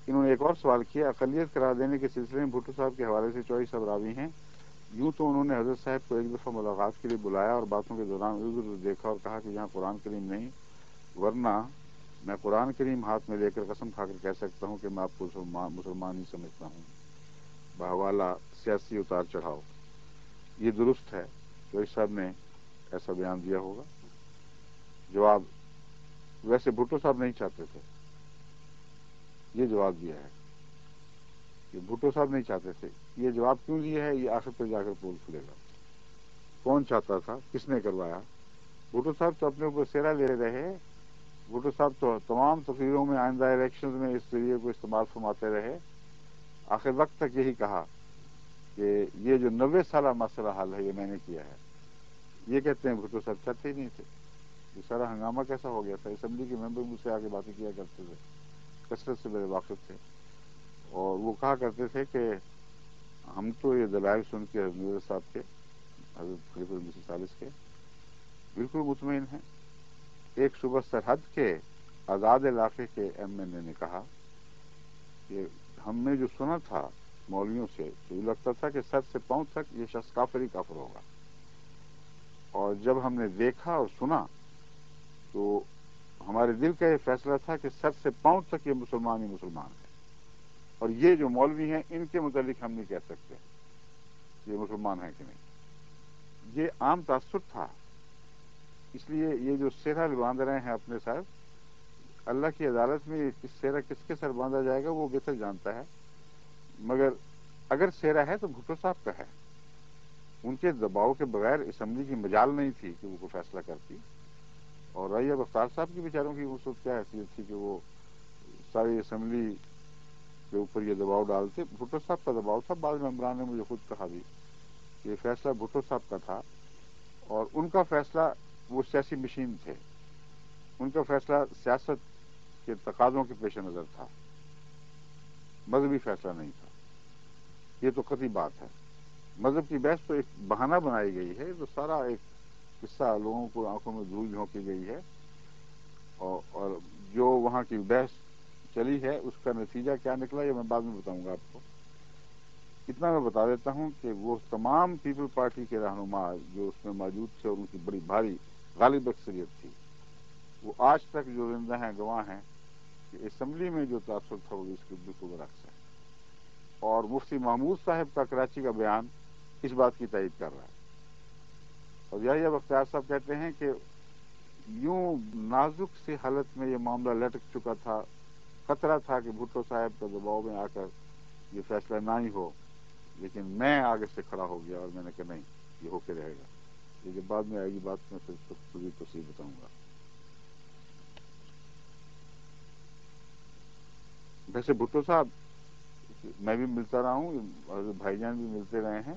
انہوں نے ایک اور سوال کیا، اقلیت قرار دینے کے سلسلے میں بھٹو صاحب کے حوالے سے چوئی صاحب راوی ہیں، یوں تو انہوں نے حضرت صاحب کو ایک دفعہ ملاقات کے لیے بلایا اور باتوں کے دوران ادھر ادھر دیکھا اور کہا کہ یہاں قرآن کریم نہیں، ورنہ میں قرآن کریم ہاتھ میں لے کر قسم کھا کر کہہ سکتا ہوں کہ میں آپ کو مسلمان ہی سمجھتا ہوں، بحوالہ سیاسی اتار چڑھاؤ۔ یہ درست ہے، چوئی صاحب نے ایسا بیان دیا ہوگا۔ جواب، ویسے بھٹو صاحب نہیں چاہتے تھے، یہ جواب دیا ہے کہ بھٹو صاحب نہیں چاہتے تھے۔ یہ جواب کیوں دیا ہے، یہ آخر پہ جا کر پول کھلے گا۔ کون چاہتا تھا، کس نے کروایا؟ بھٹو صاحب تو اپنے اوپر سیرا لے رہے، بھٹو صاحب تو تمام تقریروں میں آئندہ الیکشن میں اس ذریعے کو استعمال فرماتے رہے، آخر وقت تک یہی کہا کہ یہ جو 90 سالہ مسئلہ حل ہے یہ میں نے کیا ہے۔ یہ کہتے ہیں بھٹو صاحب چاہتے ہی نہیں تھے۔ یہ سارا ہنگامہ کیسا ہو گیا تھا؟ اسمبلی کے ممبر مجھ سے آگے باتیں کیا کرتے تھے، کثرت سے میرے واقف تھے، اور وہ کہا کرتے تھے کہ ہم تو یہ دلائل سن کے حضرت صاحب کے، حضرت خلیفہ مسیح ثالث کے بالکل مطمئن ہیں۔ ایک صوبہ سرحد کے آزاد علاقے کے ایم این اے نے کہا کہ ہم نے جو سنا تھا مولویوں سے تو یہ لگتا تھا کہ سر سے پاؤں تک یہ شخص کافر ہی کافر ہوگا، اور جب ہم نے دیکھا اور سنا تو ہمارے دل کا یہ فیصلہ تھا کہ سر سے پاؤں تک یہ مسلمان ہی مسلمان ہے، اور یہ جو مولوی ہیں ان کے متعلق ہم نہیں کہہ سکتے یہ مسلمان ہیں کہ نہیں۔ یہ عام تاثر تھا، اس لیے یہ جو سہرا باندھ رہے ہیں اپنے سر، اللہ کی عدالت میں کس سہرا کس کے سر باندھا جائے گا وہ بہتر جانتا ہے، مگر اگر سہرا ہے تو بھٹو صاحب کا ہے۔ ان کے دباؤ کے بغیر اسمبلی کی مجال نہیں تھی کہ وہ کوئی فیصلہ کرتی، اور رائیہ بختار صاحب کی بیچاروں کی اس وقت کیا حیثیت تھی کہ وہ ساری اسمبلی کے اوپر یہ دباؤ ڈالتے۔ بھٹو صاحب کا دباؤ تھا، بعض ممبران نے مجھے خود کہا بھی کہ یہ فیصلہ بھٹو صاحب کا تھا، اور ان کا فیصلہ، وہ سیاسی مشین تھے، ان کا فیصلہ سیاست کے تقاضوں کے پیش نظر تھا، مذہبی فیصلہ نہیں تھا۔ یہ تو قطعی بات ہے۔ مذہب کی بحث تو ایک بہانہ بنائی گئی ہے، تو سارا ایک قصہ لوگوں کو آنکھوں میں دھول جھونکی گئی ہے، اور جو وہاں کی بحث چلی ہے اس کا نتیجہ کیا نکلا یہ میں بعد میں بتاؤں گا آپ کو۔ اتنا میں بتا دیتا ہوں کہ وہ تمام پیپل پارٹی کے رہنما جو اس میں موجود تھے اور ان کی بڑی بھاری غالب اکثریت تھی، وہ آج تک جو زندہ ہیں گواہ ہیں کہ اسمبلی میں جو تاثر تھا وہ اس کے بالکل برعکس ہے، اور مفتی محمود صاحب کا کراچی کا بیان اس بات کی تائید کر رہا ہے۔ اور یحییٰ بختیار صاحب کہتے ہیں کہ یوں نازک سی حالت میں یہ معاملہ لٹک چکا تھا، خطرہ تھا کہ بھٹو صاحب کے دباؤ میں آ کر یہ فیصلہ نہ ہی ہو، لیکن میں آگے سے کھڑا ہو گیا اور میں نے کہا نہیں، یہ ہو کے رہے گا۔ یہ جب بعد میں آئے گی بات میں پھر پوری تفصیل بتاؤں گا۔ ویسے بھٹو صاحب میں بھی ملتا رہا ہوں، حضرت بھائی جان بھی ملتے رہے ہیں،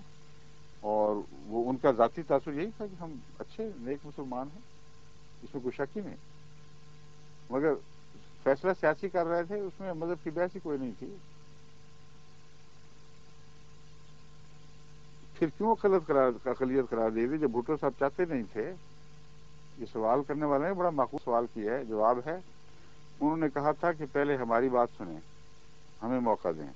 اور وہ ان کا ذاتی تاثر یہی تھا کہ ہم اچھے نیک مسلمان ہیں، اس میں کوئی شک ہی نہیں، مگر فیصلہ سیاسی کر رہے تھے، اس میں مذہب کی بحث ہی کوئی نہیں تھی۔ پھر کیوں اقلیت قرار دے دی جب بھٹو صاحب چاہتے نہیں تھے؟ یہ سوال کرنے والے نے بڑا معقول سوال کیا ہے۔ جواب ہے، انہوں نے کہا تھا کہ پہلے ہماری بات سنیں، ہمیں موقع دیں۔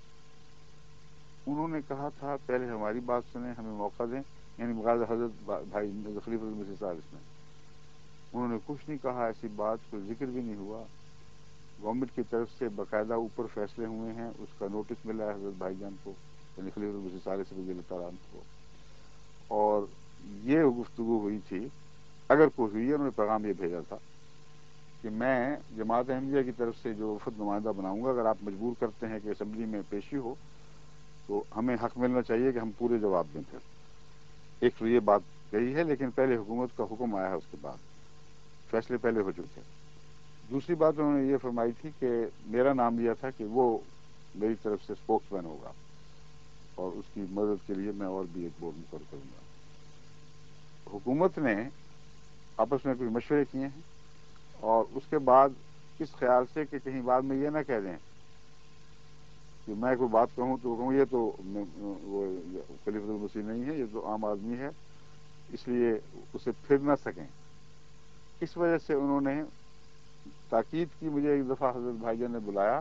انہوں نے کہا تھا پہلے ہماری بات سنیں، ہمیں موقع دیں، یعنی بغیر حضرت بھائی خلیفہ مسیح ثالث نے۔ انہوں نے کچھ نہیں کہا، ایسی بات کوئی ذکر بھی نہیں ہوا۔ گورنمنٹ کی طرف سے باقاعدہ اوپر فیصلے ہوئے ہیں، اس کا نوٹس ملا ہے حضرت بھائی جان کو، یعنی خلیفہ مسیح ثالث رضی اللہ تعالیٰ عنہ کو، اور یہ گفتگو ہوئی تھی، اگر کوئی ہوئی ہے، انہوں نے پیغام یہ بھیجا تھا کہ میں جماعت احمدیہ کی طرف سے جو وفد نمائندہ بناؤں گا، اگر آپ مجبور کرتے ہیں کہ اسمبلی میں پیشی ہو تو ہمیں حق ملنا چاہیے کہ ہم پورے جواب دیں۔ پھر ایک تو یہ بات کہی ہے، لیکن پہلے حکومت کا حکم آیا ہے، اس کے بعد فیصلے پہلے ہو چکے۔ دوسری بات انہوں نے یہ فرمائی تھی کہ میرا نام لیا تھا کہ وہ میری طرف سے اسپوکس مین ہوگا، اور اس کی مدد کے لیے میں اور بھی ایک بورڈ مقرر کروں گا۔ حکومت نے آپس میں کچھ مشورے کیے ہیں، اور اس کے بعد اس خیال سے کہ کہیں بعد میں یہ نہ کہہ دیں کہ میں کوئی بات کہوں تو کہوں یہ تو وہ خلیفۃ المسیح نہیں ہے، یہ تو عام آدمی ہے، اس لیے اسے پھر نہ سکیں، اس وجہ سے انہوں نے تاکید کی۔ مجھے ایک دفعہ حضرت بھائی جان نے بلایا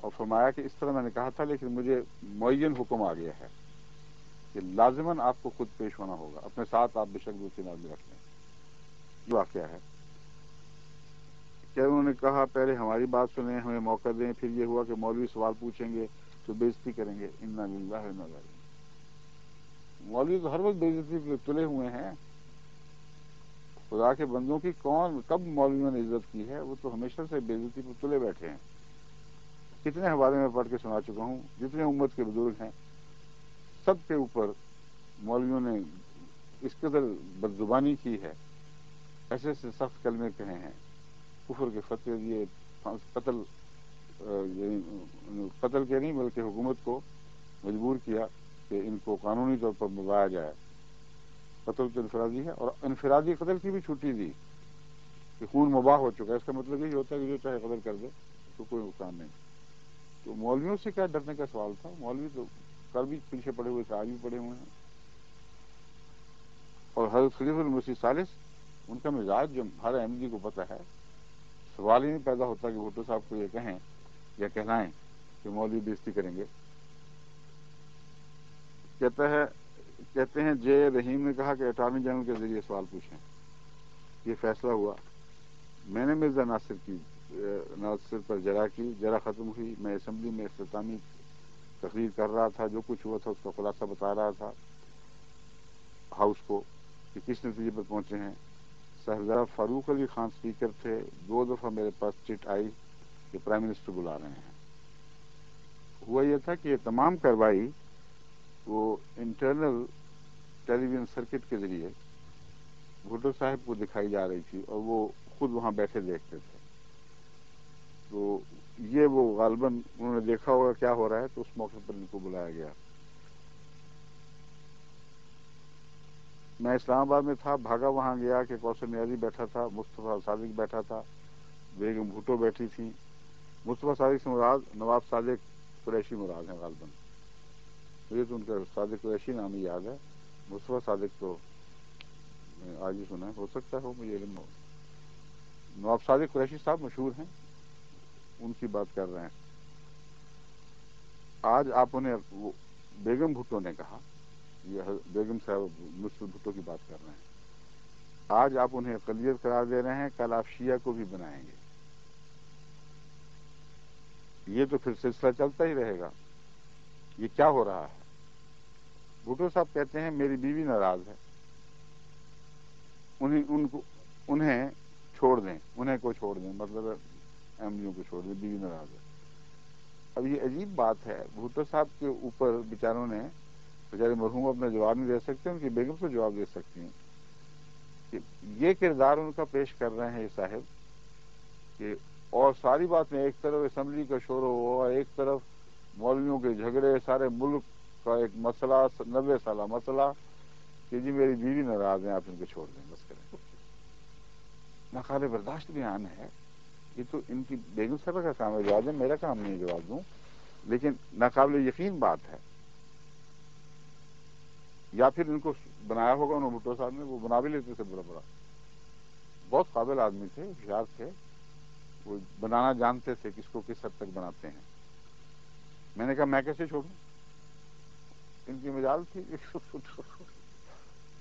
اور فرمایا کہ اس طرح میں نے کہا تھا لیکن مجھے معین حکم آ گیا ہے کہ لازماً آپ کو خود پیش ہونا ہوگا، اپنے ساتھ آپ بے شک 2-3 آدمی رکھ لیں۔ یہ واقعہ ہے کہ انہوں نے کہا پہلے ہماری بات سنیں، ہمیں موقع دیں، پھر یہ ہوا کہ مولوی سوال پوچھیں گے تو بےزتی کریں گے۔ انا للہ و انا الیہ راجعون۔ مولوی تو ہر وقت بےزتی پہ تلے ہوئے ہیں، خدا کے بندوں کی کب مولویوں نے عزت کی ہے؟ وہ تو ہمیشہ سے بےزتی پہ تلے بیٹھے ہیں۔ کتنے حوالے میں پڑھ کے سنا چکا ہوں، جتنے امت کے بزرگ ہیں سب کے اوپر مولویوں نے اس قدر بدزبانی کی ہے، ایسے ایسے سخت کلمے کہے ہیں، کفر کے فتوے دیے، قتل قتل کے نہیں بلکہ حکومت کو مجبور کیا کہ ان کو قانونی طور پر بھگایا جائے۔ قتل تو انفرادی ہے، اور انفرادی قتل کی بھی چھٹی دی کہ خون مباح ہو چکا ہے، اس کا مطلب یہی ہوتا ہے کہ جو چاہے قتل کر دے، اس کو کوئی نقصان نہیں۔ تو مولویوں سے کیا ڈرنے کا سوال تھا؟ مولوی تو کل بھی پیچھے پڑے ہوئے تھے، آج بھی پڑے ہوئے ہیں۔ اور حضرت خلیفہ المسیح ثالث، ان کا مزاج جو ہر احمدی کو پتہ ہے، سوال ہی نہیں پیدا ہوتا کہ بھٹو صاحب کو یہ کہیں یا کہلائیں کہ مولوی بےزتی کریں گے۔ کہتے ہیں جے رحیم نے کہا کہ اٹارنی جنرل کے ذریعے سوال پوچھیں۔ یہ فیصلہ ہوا، میں نے مرزا ناصر پر جرا ختم ہوئی، میں اسمبلی میں اختتامی تقریر کر رہا تھا، جو کچھ ہوا تھا اس کا خلاصہ بتا رہا تھا ہاؤس کو کہ کس نتیجے پر پہنچے ہیں۔ صاحبزادہ فاروق علی خان اسپیکر تھے، 2 دفعہ میرے پاس چٹ آئی کہ پرائم منسٹر بلا رہے ہیں۔ ہوا یہ تھا کہ یہ تمام کارروائی وہ انٹرنل ٹیلی ویژن سرکٹ کے ذریعے بھٹو صاحب کو دکھائی جا رہی تھی، اور وہ خود وہاں بیٹھے دیکھتے تھے۔ تو یہ وہ غالباً انہوں نے دیکھا ہوگا کیا ہو رہا ہے، تو اس موقع پر ان کو بلایا گیا۔ میں اسلام آباد میں تھا، بھاگا وہاں گیا کہ کوثر نیازی بیٹھا تھا، مصطفیٰ صادق بیٹھا تھا، بیگم بھٹو بیٹھی تھیں۔ مصطفیٰ صادق سے مراد نواب صادق قریشی مراد ہیں غالباً، مجھے تو ان کا صادق قریشی نام ہی یاد ہے، مصطفیٰ صادق تو آج ہی سنا ہے، ہو سکتا ہے مجھے علم ہو۔ نواب صادق قریشی صاحب مشہور ہیں، ان کی بات کر رہے ہیں۔ آج آپ انہیں بیگم بھٹو نے کہا، یہ بیگم صاحب مصطفیٰ بھٹو کی بات کر رہے ہیں، آج آپ انہیں اقلیت قرار دے رہے ہیں، کل آپ شیعہ کو بھی بنائیں گے۔ یہ تو پھر سلسلہ چلتا ہی رہے گا۔ یہ کیا ہو رہا ہے؟ بھٹو صاحب کہتے ہیں میری بیوی ناراض ہے، انہیں چھوڑ دیں، انہیں کو چھوڑ دیں، مطلب احمدیوں کو چھوڑ دیں، بیوی ناراض ہے۔ اب یہ عجیب بات ہے، بھٹو صاحب کے اوپر بیچاروں نے، بیچارے مرحوم اپنا جواب نہیں دے سکتے، ان کی بیگم تو جواب دے سکتی ہیں کہ یہ کردار ان کا پیش کر رہے ہیں یہ صاحب کہ، اور ساری باتیں ایک طرف اسمبلی کا شور ہو، ایک طرف مولویوں کے جھگڑے، سارے ملک کا ایک مسئلہ، 90 سالہ مسئلہ کہ جی میری بیوی ناراض ہیں، آپ ان کو چھوڑ دیں، بس کریں۔ ناقابل برداشت بیان ہے یہ، تو ان کی بیگم صاحبہ کا کام ہے جواب دیں، میرا کام نہیں جواب دوں، لیکن ناقابل یقین بات ہے۔ یا پھر ان کو بنایا ہوگا انہوں بھٹو صاحب نے، وہ بنا بھی لیتے تھے، بڑا بہت قابل آدمی تھے، ہوشیار تھے، وہ بنانا جانتے تھے کس کو کس حد تک بناتے ہیں۔ میں نے کہا میں کیسے چھوڑوں، ان کی مجال تھی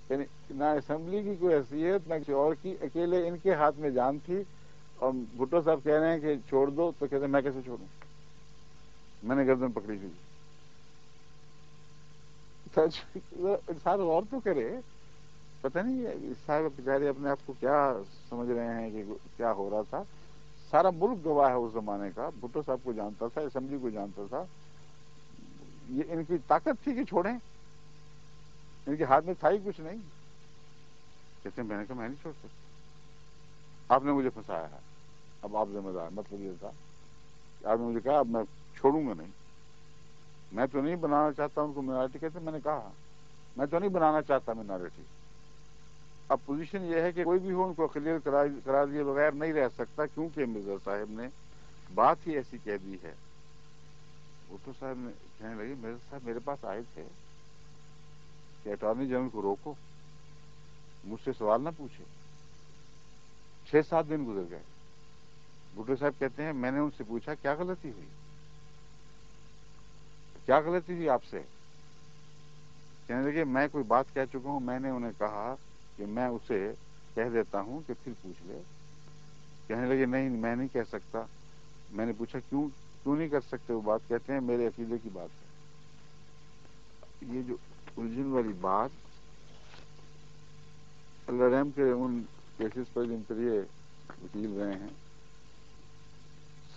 یعنی نہ اسمبلی کی کوئی حیثیت نہ کسی اور کی، اکیلے ان کے ہاتھ میں جان تھی، اور بھٹو صاحب کہہ رہے ہیں کہ چھوڑ دو، تو کہتے ہیں میں کیسے چھوڑوں، میں نے گردن پکڑی تھی۔ انسان غور تو کرے، پتہ نہیں صاحب بیچارے اپنے آپ کو کیا سمجھ رہے ہیں کہ کیا ہو رہا تھا۔ سارا ملک گواہ ہے اس زمانے کا، بھٹو صاحب کو جانتا تھا، اسمبلی کو جانتا تھا، یہ ان کی طاقت تھی کہ چھوڑیں، ان کے ہاتھ میں تھا ہی کچھ نہیں۔ کہتے ہیں میں نے کہا میں نہیں چھوڑ سکتا، آپ نے مجھے پھنسایا ہے، اب آپ ذمہ دار۔ مطلب یہ تھا کہ آپ نے مجھے کہا اب میں چھوڑوں گا نہیں، میں تو نہیں بنانا چاہتا ان کو مائنارٹی۔ کہتے ہیں میں نے کہا میں تو نہیں بنانا چاہتا مائنارٹی۔ اب پوزیشن یہ ہے کہ کوئی بھی ہو ان کو اقلیت قرار دیے بغیر نہیں رہ سکتا، کیونکہ مرزا صاحب نے بات ہی ایسی کہہ دی ہے۔ بھٹو صاحب نے کہنے لگے مرزا صاحب میرے پاس آئے تھے کہ اٹارنی جنرل کو روکو، مجھ سے سوال نہ پوچھے۔ 6-7 دن گزر گئے، بھٹو صاحب کہتے ہیں میں نے ان سے پوچھا کیا غلطی ہوئی، کیا غلطی ہوئی آپ سے؟ کہنے لگے میں کوئی بات کہہ چکا ہوں، میں نے انہیں کہا کہ میں اسے کہہ دیتا ہوں کہ پھر پوچھ لے۔ کہنے لگے نہیں میں نہیں کہہ سکتا۔ میں نے پوچھا کیوں نہیں کر سکتے وہ بات؟ کہتے ہیں میرے عقیدے کی بات ہے۔ یہ جو الجھن والی بات، اللہ رحم کے ان کیسز پر جن پر یہ وکیل رہے ہیں،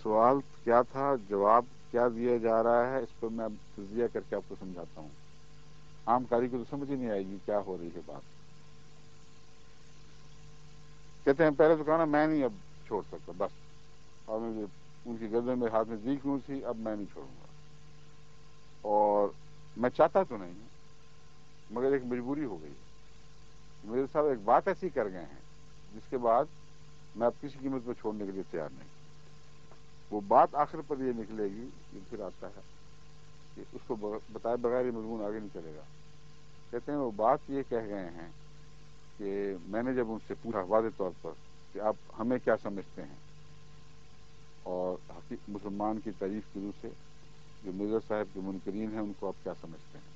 سوال کیا تھا، جواب کیا دیا جا رہا ہے، اس پر میں اب تجزیہ کر کے آپ کو سمجھاتا ہوں۔ عام قاری کو تو سمجھ ہی نہیں آئے گی کیا ہو رہی ہے بات۔ کہتے ہیں پہلے تو کہا نا میں نہیں اب چھوڑ سکتا بس، اور مجھے ان کی گردن میرے ہاتھ میں دی کیوں تھی، اب میں نہیں چھوڑوں گا، اور میں چاہتا تو نہیں ہوں مگر ایک مجبوری ہو گئی۔ میرے صاحب ایک بات ایسی کر گئے ہیں جس کے بعد میں اب کسی قیمت پہ چھوڑنے کے لیے تیار نہیں۔ وہ بات آخر پر یہ نکلے گی، یہ پھر آتا ہے کہ اس کو بتائے بغیر یہ مضمون آگے نہیں چلے گا۔ کہتے ہیں وہ بات یہ کہہ گئے ہیں کہ میں نے جب ان سے پوچھا واضح طور پر کہ آپ ہمیں کیا سمجھتے ہیں، اور مسلمان کی تعریف کی روح سے جو مرزا صاحب کے منکرین ہیں ان کو آپ کیا سمجھتے ہیں،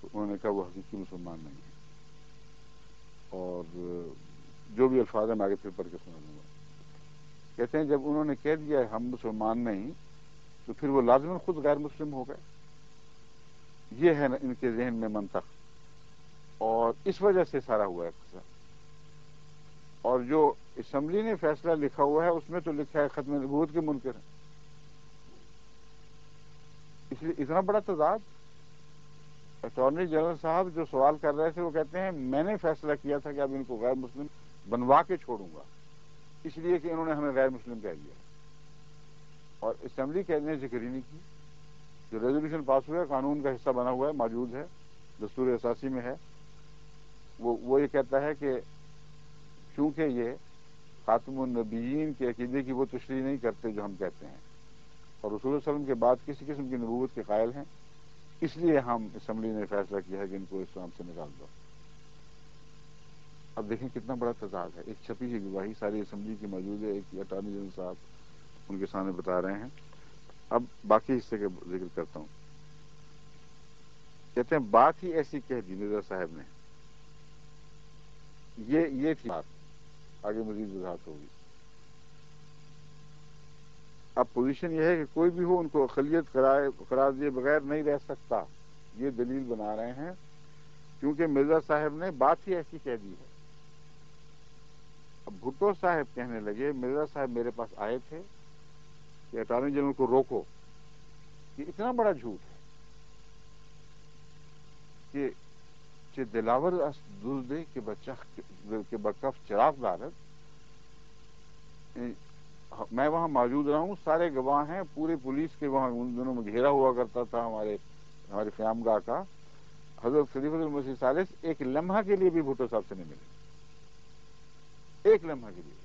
تو انہوں نے کہا وہ حقیقی مسلمان نہیں ہیں، اور جو بھی الفاظ ہیں میں آگے پھر پڑھ کے سنا دوں گا۔ کہتے ہیں جب انہوں نے کہہ دیا ہم مسلمان نہیں، تو پھر وہ لازماً خود غیر مسلم ہو گئے۔ یہ ہے ان کے ذہن میں منطق، اور اس وجہ سے سارا ہوا ہے قصہ۔ اور جو اسمبلی نے فیصلہ لکھا ہوا ہے اس میں تو لکھا ہے ختم نبوت کے منکر ہیں، اس لیے اتنا بڑا تضاد۔ اٹارنی جنرل صاحب جو سوال کر رہے تھے وہ کہتے ہیں میں نے فیصلہ کیا تھا کہ اب ان کو غیر مسلم بنوا کے چھوڑوں گا، اس لیے کہ انہوں نے ہمیں غیر مسلم کہہ دیا، اور اسمبلی نے ذکر ہی نہیں کی۔ جو ریزولوشن پاس ہوا ہے قانون کا حصہ بنا ہوا ہے، موجود ہے، دستور اساسی میں ہے، وہ یہ کہتا ہے کہ چونکہ یہ خاتم النبیین کے عقیدے کی وہ تشریح نہیں کرتے جو ہم کہتے ہیں، اور رسول اللہ علیہ وسلم کے بعد کسی قسم کی نبوت کے قائل ہیں، اس لیے ہم اسمبلی نے فیصلہ کیا ہے کہ ان کو اسلام سے نکال دو۔ اب دیکھیں کتنا بڑا تضاد ہے۔ ایک چھپی ہوئی گواہی ساری اسمبلی کی موجود ہے، ایک اٹارنی جنرل صاحب ان کے سامنے بتا رہے ہیں۔ اب باقی حصے کا ذکر کرتا ہوں۔ کہتے ہیں بات ہی ایسی کہہ دی مرزا صاحب نے، یہ تھی بات، آگے مزید وضاحت ہوگی۔ اب پوزیشن یہ ہے کہ کوئی بھی ہو ان کو اقلیت قرار دیے بغیر نہیں رہ سکتا، یہ دلیل بنا رہے ہیں، کیونکہ مرزا صاحب نے بات ہی ایسی کہہ دی ہے۔ اب بھٹو صاحب کہنے لگے مرزا صاحب میرے پاس آئے تھے کہ اٹارنی جنرل کو روکو۔ یہ اتنا بڑا جھوٹ ہے کہ دلاور دے کے برکف چراغ دارد، میں وہاں موجود رہا ہوں، سارے گواہ ہیں، پورے پولیس کے وہاں ان دنوں میں گھیرا ہوا کرتا تھا ہمارے قیام گاہ کا۔ حضرت خلیفۃ المسیح ثالث ایک لمحہ کے لیے بھی بھٹو صاحب سے نہیں ملے، ایک لمحہ کے لیے۔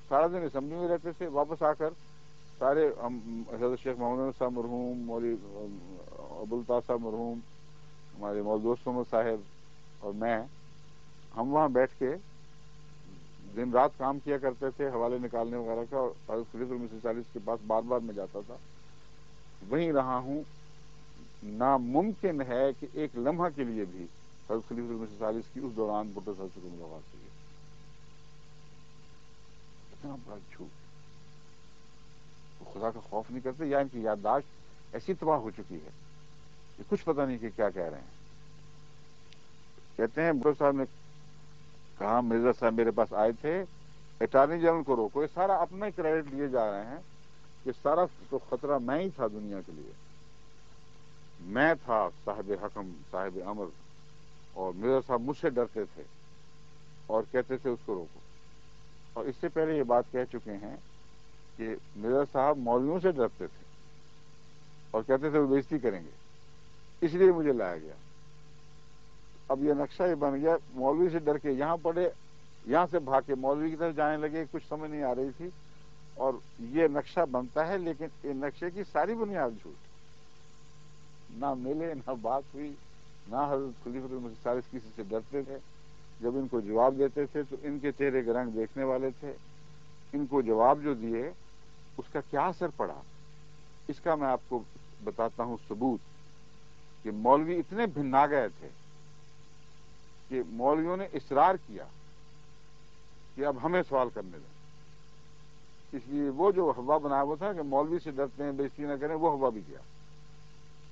سارا دن اسمبلی میں رہتے تھے، واپس آ کر سارے حضرت شیخ محمد صاحب مرحوم، مولوی ابوالطاف صاحب مرحوم، ہمارے مولوی دوست محمد صاحب اور میں، ہم وہاں بیٹھ کے دن رات کام کیا کرتے تھے حوالے نکالنے وغیرہ کا، اور حضرت خلیفۃ المسیح ثالث کے پاس بار بار میں جاتا تھا، وہیں رہا ہوں۔ ناممکن ہے کہ ایک لمحہ کے لیے بھی حضرت خلیفۃ المسیح ثالث کی اس دوران بھٹو صاحب سے کوئی ملاقات ہوئی۔ اتنا بڑا جھوٹ، وہ خدا کا خوف نہیں کرتے، یا ان کی یادداشت ایسی تباہ ہو چکی ہے کہ کچھ پتہ نہیں کہ کیا کہہ رہے ہیں۔ کہتے ہیں بھٹو صاحب نے کہا مرزا صاحب میرے پاس آئے تھے، اٹارنی جنرل کو روکو۔ یہ سارا اپنا ہی کریڈٹ لیے جا رہے ہیں کہ سارا تو خطرہ میں ہی تھا دنیا کے لیے، میں تھا صاحب حکم صاحب امر، اور مرزا صاحب مجھ سے ڈرتے تھے اور کہتے تھے اس کو روکو۔ اور اس سے پہلے یہ بات کہہ چکے ہیں کہ مرزا صاحب مولویوں سے ڈرتے تھے اور کہتے تھے وہ بےزتی کریں گے، اس لیے مجھے لایا گیا۔ اب یہ نقشہ یہ بن گیا، مولوی سے ڈر کے یہاں پڑے، یہاں سے بھاگ کے مولوی کی طرف جانے لگے، کچھ سمجھ نہیں آ رہی تھی، اور یہ نقشہ بنتا ہے، لیکن یہ نقشے کی ساری بنیاد جھوٹ، نہ ملے نہ بات ہوئی، نہ حضرت خلیفۃ المسیح ثالث کسی سے ڈرتے تھے، جب ان کو جواب دیتے تھے تو ان کے چہرے کے رنگ دیکھنے والے تھے، ان کو جواب جو دیے اس کا کیا اثر پڑا، اس کا میں آپ کو بتاتا ہوں ثبوت کہ مولوی اتنے بھنا گئے تھے کہ مولویوں نے اصرار کیا کہ اب ہمیں سوال کرنے دیں. اس لیے وہ جو ہوا بنا ہوا تھا کہ مولوی سے ڈرتے ہیں بےزتی نہ کریں، وہ ہوا بھی کیا.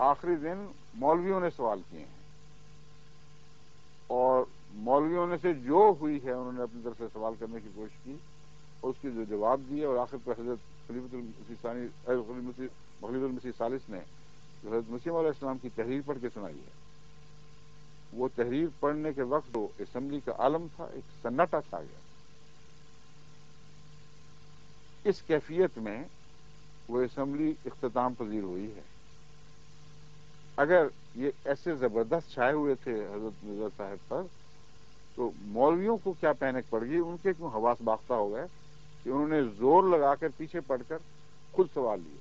آخری دن مولویوں نے سوال کیے ہیں اور مولویوں نے سے جو ہوئی ہے انہوں نے اپنی طرف سے سوال کرنے کی کوشش کی اور اس کے جو جواب دیے، اور آخر پر حضرت خلیفۃ المسیح ثالث نے جو حضرت مسیح علیہ السلام کی تحریر پڑھ کے سنائی ہے، وہ تحریر پڑھنے کے وقت وہ اسمبلی کا عالم تھا، ایک سناٹا چھا گیا. اس کیفیت میں وہ اسمبلی اختتام پذیر ہوئی ہے. اگر یہ ایسے زبردست چھائے ہوئے تھے حضرت مرزا صاحب پر، تو مولویوں کو کیا پینک پڑ گئی، ان کے کیوں حواس باختہ ہو گئے کہ انہوں نے زور لگا کر پیچھے پڑھ کر خود سوال لیے.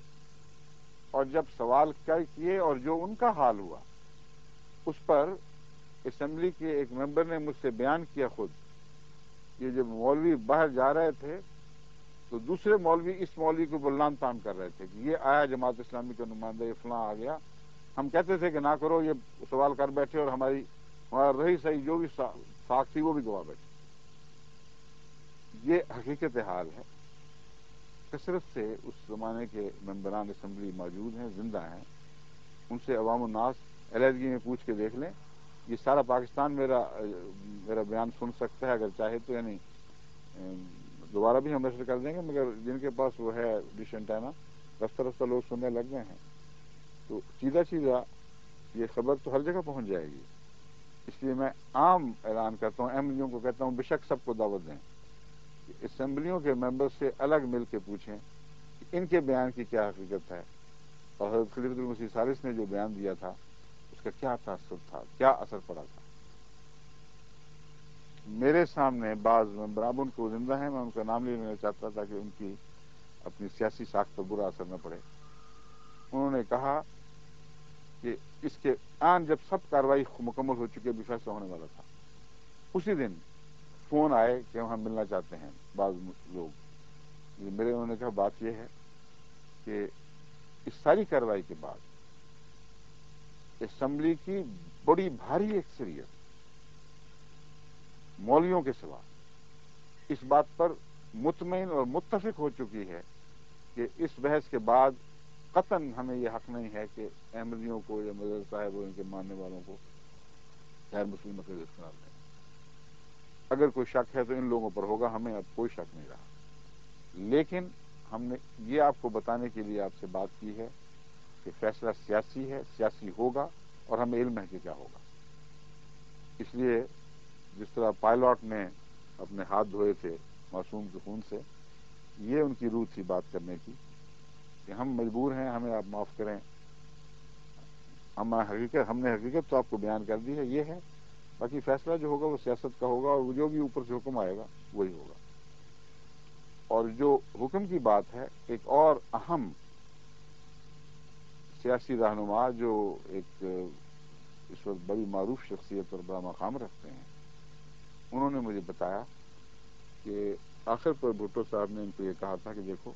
اور جب سوال کیے اور جو ان کا حال ہوا اس پر اسمبلی کے ایک ممبر نے مجھ سے بیان کیا خود کہ جب مولوی باہر جا رہے تھے تو دوسرے مولوی اس مولوی کو بلان تان کر رہے تھے کہ یہ آیا جماعت اسلامی کا نمائندہ، یہ فلاں آ گیا. ہم کہتے تھے کہ نہ کرو، یہ سوال کر بیٹھے اور ہمارا رہی صحیح جو بھی ساکھ تھی وہ بھی گوا بیٹھے. یہ حقیقت حال ہے. کثرت سے اس زمانے کے ممبران اسمبلی موجود ہیں، زندہ ہیں. ان سے عوام الناس علیحدگی میں پوچھ کے دیکھ لیں. یہ سارا پاکستان میرا بیان سن سکتا ہے اگر چاہے تو، یعنی دوبارہ بھی ہم نشر کر دیں گے، مگر جن کے پاس وہ ہے ڈش اینٹینا، رفتہ رفتہ لوگ سننے لگ گئے ہیں، تو سیدھا یہ خبر تو ہر جگہ پہنچ جائے گی. اس لیے میں عام اعلان کرتا ہوں، ایم ایل اے کو کہتا ہوں بے شک سب کو دعوت دیں کہ اسمبلیوں کے ممبر سے الگ مل کے پوچھیں کہ ان کے بیان کی کیا حقیقت ہے اور حضرت خلیفۃ المسیح ثالث نے جو بیان دیا تھا اس کا کیا تاثر تھا، کیا اثر پڑا تھا. میرے سامنے بعض ممبران ان کو زندہ ہیں، میں ان کا نام لینا چاہتا تھا کہ ان کی اپنی سیاسی ساکھ پر برا اثر نہ پڑے. انہوں نے کہا کہ اس کے آن جب سب کارروائی مکمل ہو چکی بھی فیصلہ ہونے والا تھا، اسی دن فون آئے کہ ہم ملنا چاہتے ہیں بعض لوگ. انہوں نے کہا بات یہ ہے کہ اس ساری کارروائی کے بعد اسمبلی کی بڑی بھاری اکثریت مولویوں کے سوا اس بات پر مطمئن اور متفق ہو چکی ہے کہ اس بحث کے بعد قطعاً ہمیں یہ حق نہیں ہے کہ احمدیوں کو یا مرزا صاحب اور ان کے ماننے والوں کو غیر مسلم عقیدت قرار دیں. اگر کوئی شک ہے تو ان لوگوں پر ہوگا، ہمیں اب کوئی شک نہیں رہا. لیکن ہم نے یہ آپ کو بتانے کے لیے آپ سے بات کی ہے کہ فیصلہ سیاسی ہے، سیاسی ہوگا اور ہمیں علم ہے کہ کیا ہوگا. اس لیے جس طرح پائلٹ نے اپنے ہاتھ دھوئے تھے معصوم کے خون سے، یہ ان کی روح تھی بات کرنے کی کہ ہم مجبور ہیں، ہمیں آپ معاف کریں. ہم نے حقیقت تو آپ کو بیان کر دی ہے، یہ ہے. باقی فیصلہ جو ہوگا وہ سیاست کا ہوگا اور جو بھی اوپر سے حکم آئے گا وہی ہوگا. اور جو حکم کی بات ہے، ایک اور اہم سیاسی رہنما جو ایک اس وقت بڑی معروف شخصیت اور بڑا مقام رکھتے ہیں، انہوں نے مجھے بتایا کہ آخر پر بھٹو صاحب نے ان کو یہ کہا تھا کہ دیکھو،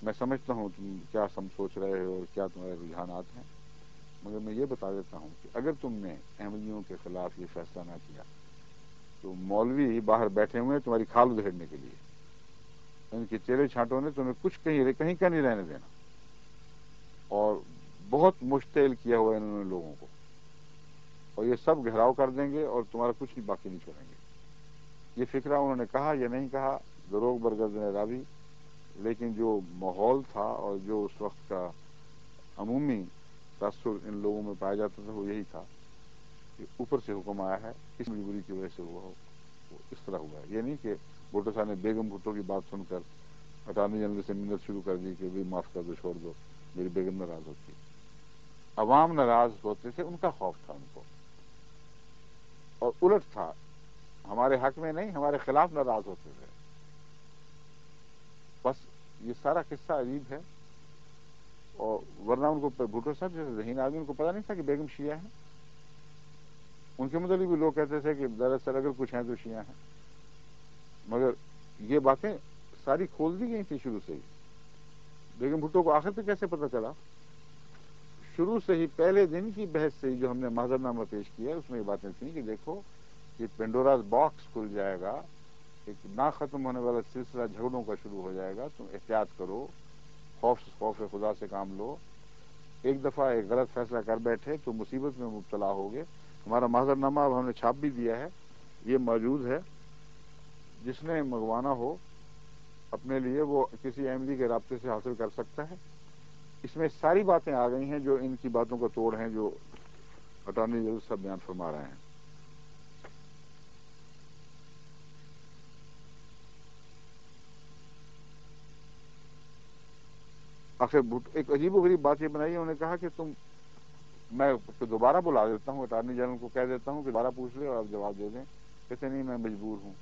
میں سمجھتا ہوں تم کیا سوچ رہے ہو اور کیا تمہارے رجحانات ہیں، مگر میں یہ بتا دیتا ہوں کہ اگر تم نے احمدیوں کے خلاف یہ فیصلہ نہ کیا تو مولوی باہر بیٹھے ہوئے تمہاری کھال ادھیڑنے کے لیے. ان کے چہرے چھانٹوں نے تمہیں کچھ کہیں کا نہیں رہنے دینا اور بہت مشتعل کیا ہوا انہوں نے لوگوں کو، اور یہ سب گھیراؤ کر دیں گے اور تمہارا کچھ بھی باقی نہیں چھوڑیں گے. یہ فکرہ انہوں نے کہا، یہ نہیں کہا دروغ برگردن راوی، لیکن جو ماحول تھا اور جو اس وقت کا عمومی تاثر ان لوگوں میں پایا جاتا تھا وہ یہی تھا کہ اوپر سے حکم آیا ہے، اس مجبوری کی وجہ سے وہ اس طرح ہوا ہے. یہ نہیں کہ بھٹو صاحب نے بیگم بھٹو کی بات سن کر اٹارنی جنرل سے منت شروع کر دی کہ بھی معاف کر دو، چھوڑ دو، میری بیگم ناراض ہوتی. عوام ناراض ہوتے تھے، ان کا خوف تھا ان کو، اور الٹ تھا، ہمارے حق میں نہیں ہمارے خلاف ناراض ہوتے تھے. بس یہ سارا قصہ عجیب ہے. اور ورنہ ان کو بھٹو صاحب جیسے ذہین آدمی، ان کو پتا نہیں تھا کہ بیگم شیعہ ہیں. ان کے متعلق بھی لوگ کہتے تھے کہ دراصل اگر کچھ ہیں تو شیعہ ہیں، مگر یہ باتیں ساری کھول دی گئی تھی شروع سے ہی، لیکن بھٹو کو آخر پہ کیسے پتہ چلا؟ شروع سے ہی پہلے دن کی بحث سے ہی جو ہم نے معذر نامہ پیش کیا ہے اس میں یہ باتیں تھیں کہ دیکھو یہ پینڈوراز باکس کھل جائے گا، ایک نہ ختم ہونے والا سلسلہ جھگڑوں کا شروع ہو جائے گا، تم احتیاط کرو، خوف خدا سے کام لو، ایک دفعہ ایک غلط فیصلہ کر بیٹھے تو مصیبت میں مبتلا ہوگے۔ ہمارا معذر نامہ اب ہم نے چھاپ بھی دیا ہے، یہ موجود ہے، جس نے منگوانا ہو اپنے لیے وہ کسی ایم ڈی کے رابطے سے حاصل کر سکتا ہے۔ اس میں ساری باتیں آ گئی ہیں جو ان کی باتوں کا توڑ ہیں جو اٹارنی جنرل صاحب بیان فرما رہے ہیں۔ آخر ایک عجیب و غریب بات یہ بنائی ہے، انہوں نے کہا کہ میں دوبارہ بلا دیتا ہوں، اٹارنی جنرل کو کہہ دیتا ہوں کہ دوبارہ پوچھ لے اور آپ جواب دے دیں، کہتے نہیں میں مجبور ہوں۔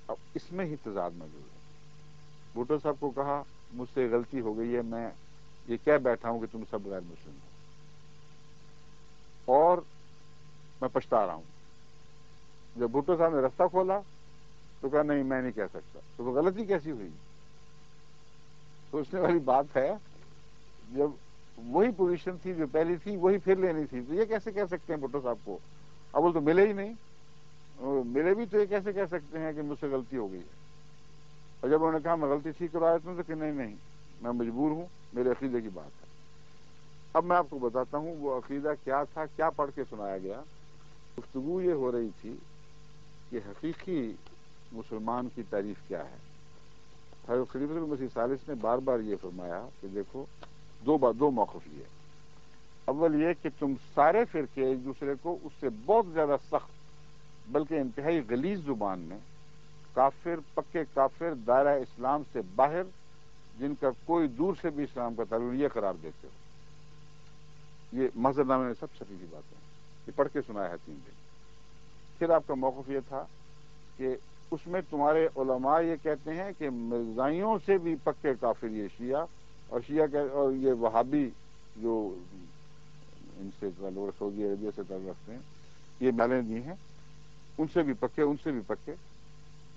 اب اس میں ہی تضاد موجود ہے۔ بھٹو صاحب کو کہا مجھ سے غلطی ہو گئی ہے، میں یہ کہہ بیٹھا ہوں کہ تم سب غیر مسلم ہو اور میں پچھتا رہا ہوں۔ جب بھٹو صاحب نے رستہ کھولا تو کہا نہیں میں نہیں کہہ سکتا، تو وہ غلطی کیسی ہوئی؟ سوچنے والی بات ہے، جب وہی پوزیشن تھی جو پہلی تھی وہی پھر لینی تھی، تو یہ کیسے کہہ سکتے ہیں بھٹو صاحب کو؟ اب وہ تو ملے ہی نہیں، ملے بھی تو یہ کیسے کہہ سکتے ہیں کہ مجھ سے غلطی ہو گئی ہے؟ اور جب انہوں نے کہا میں غلطی ٹھیک کروا دیتا ہوں تو کہ نہیں میں مجبور ہوں، میرے عقیدے کی بات ہے۔ اب میں آپ کو بتاتا ہوں وہ عقیدہ کیا تھا، کیا پڑھ کے سنایا گیا۔ گفتگو یہ ہو رہی تھی کہ حقیقی مسلمان کی تعریف کیا ہے۔ حضرت خلیفۃ المسیح ثالث نے بار بار یہ فرمایا کہ دیکھو دو موقف لیے۔ اول یہ کہ تم سارے فرقے ایک دوسرے کو اس سے بہت زیادہ سخت بلکہ انتہائی غلیظ زبان میں کافر، پکے کافر، دائرہ اسلام سے باہر، جن کا کوئی دور سے بھی اسلام کا تعلق یہ قرار دیتے ہو۔ یہ معذر نامے میں سب چھپی ہوئی باتیں ہیں، یہ پڑھ کے سنایا ہے 3 دن۔ پھر آپ کا موقف یہ تھا کہ اس میں تمہارے علماء یہ کہتے ہیں کہ مرزائیوں سے بھی پکے کافر یہ شیعہ اور یہ وہابی جو ان سے تعلق سعودی عربیہ سے تعلق رکھتے ہیں، یہ مالیں دی ہیں، ان سے بھی پکے ان سے بھی پکے،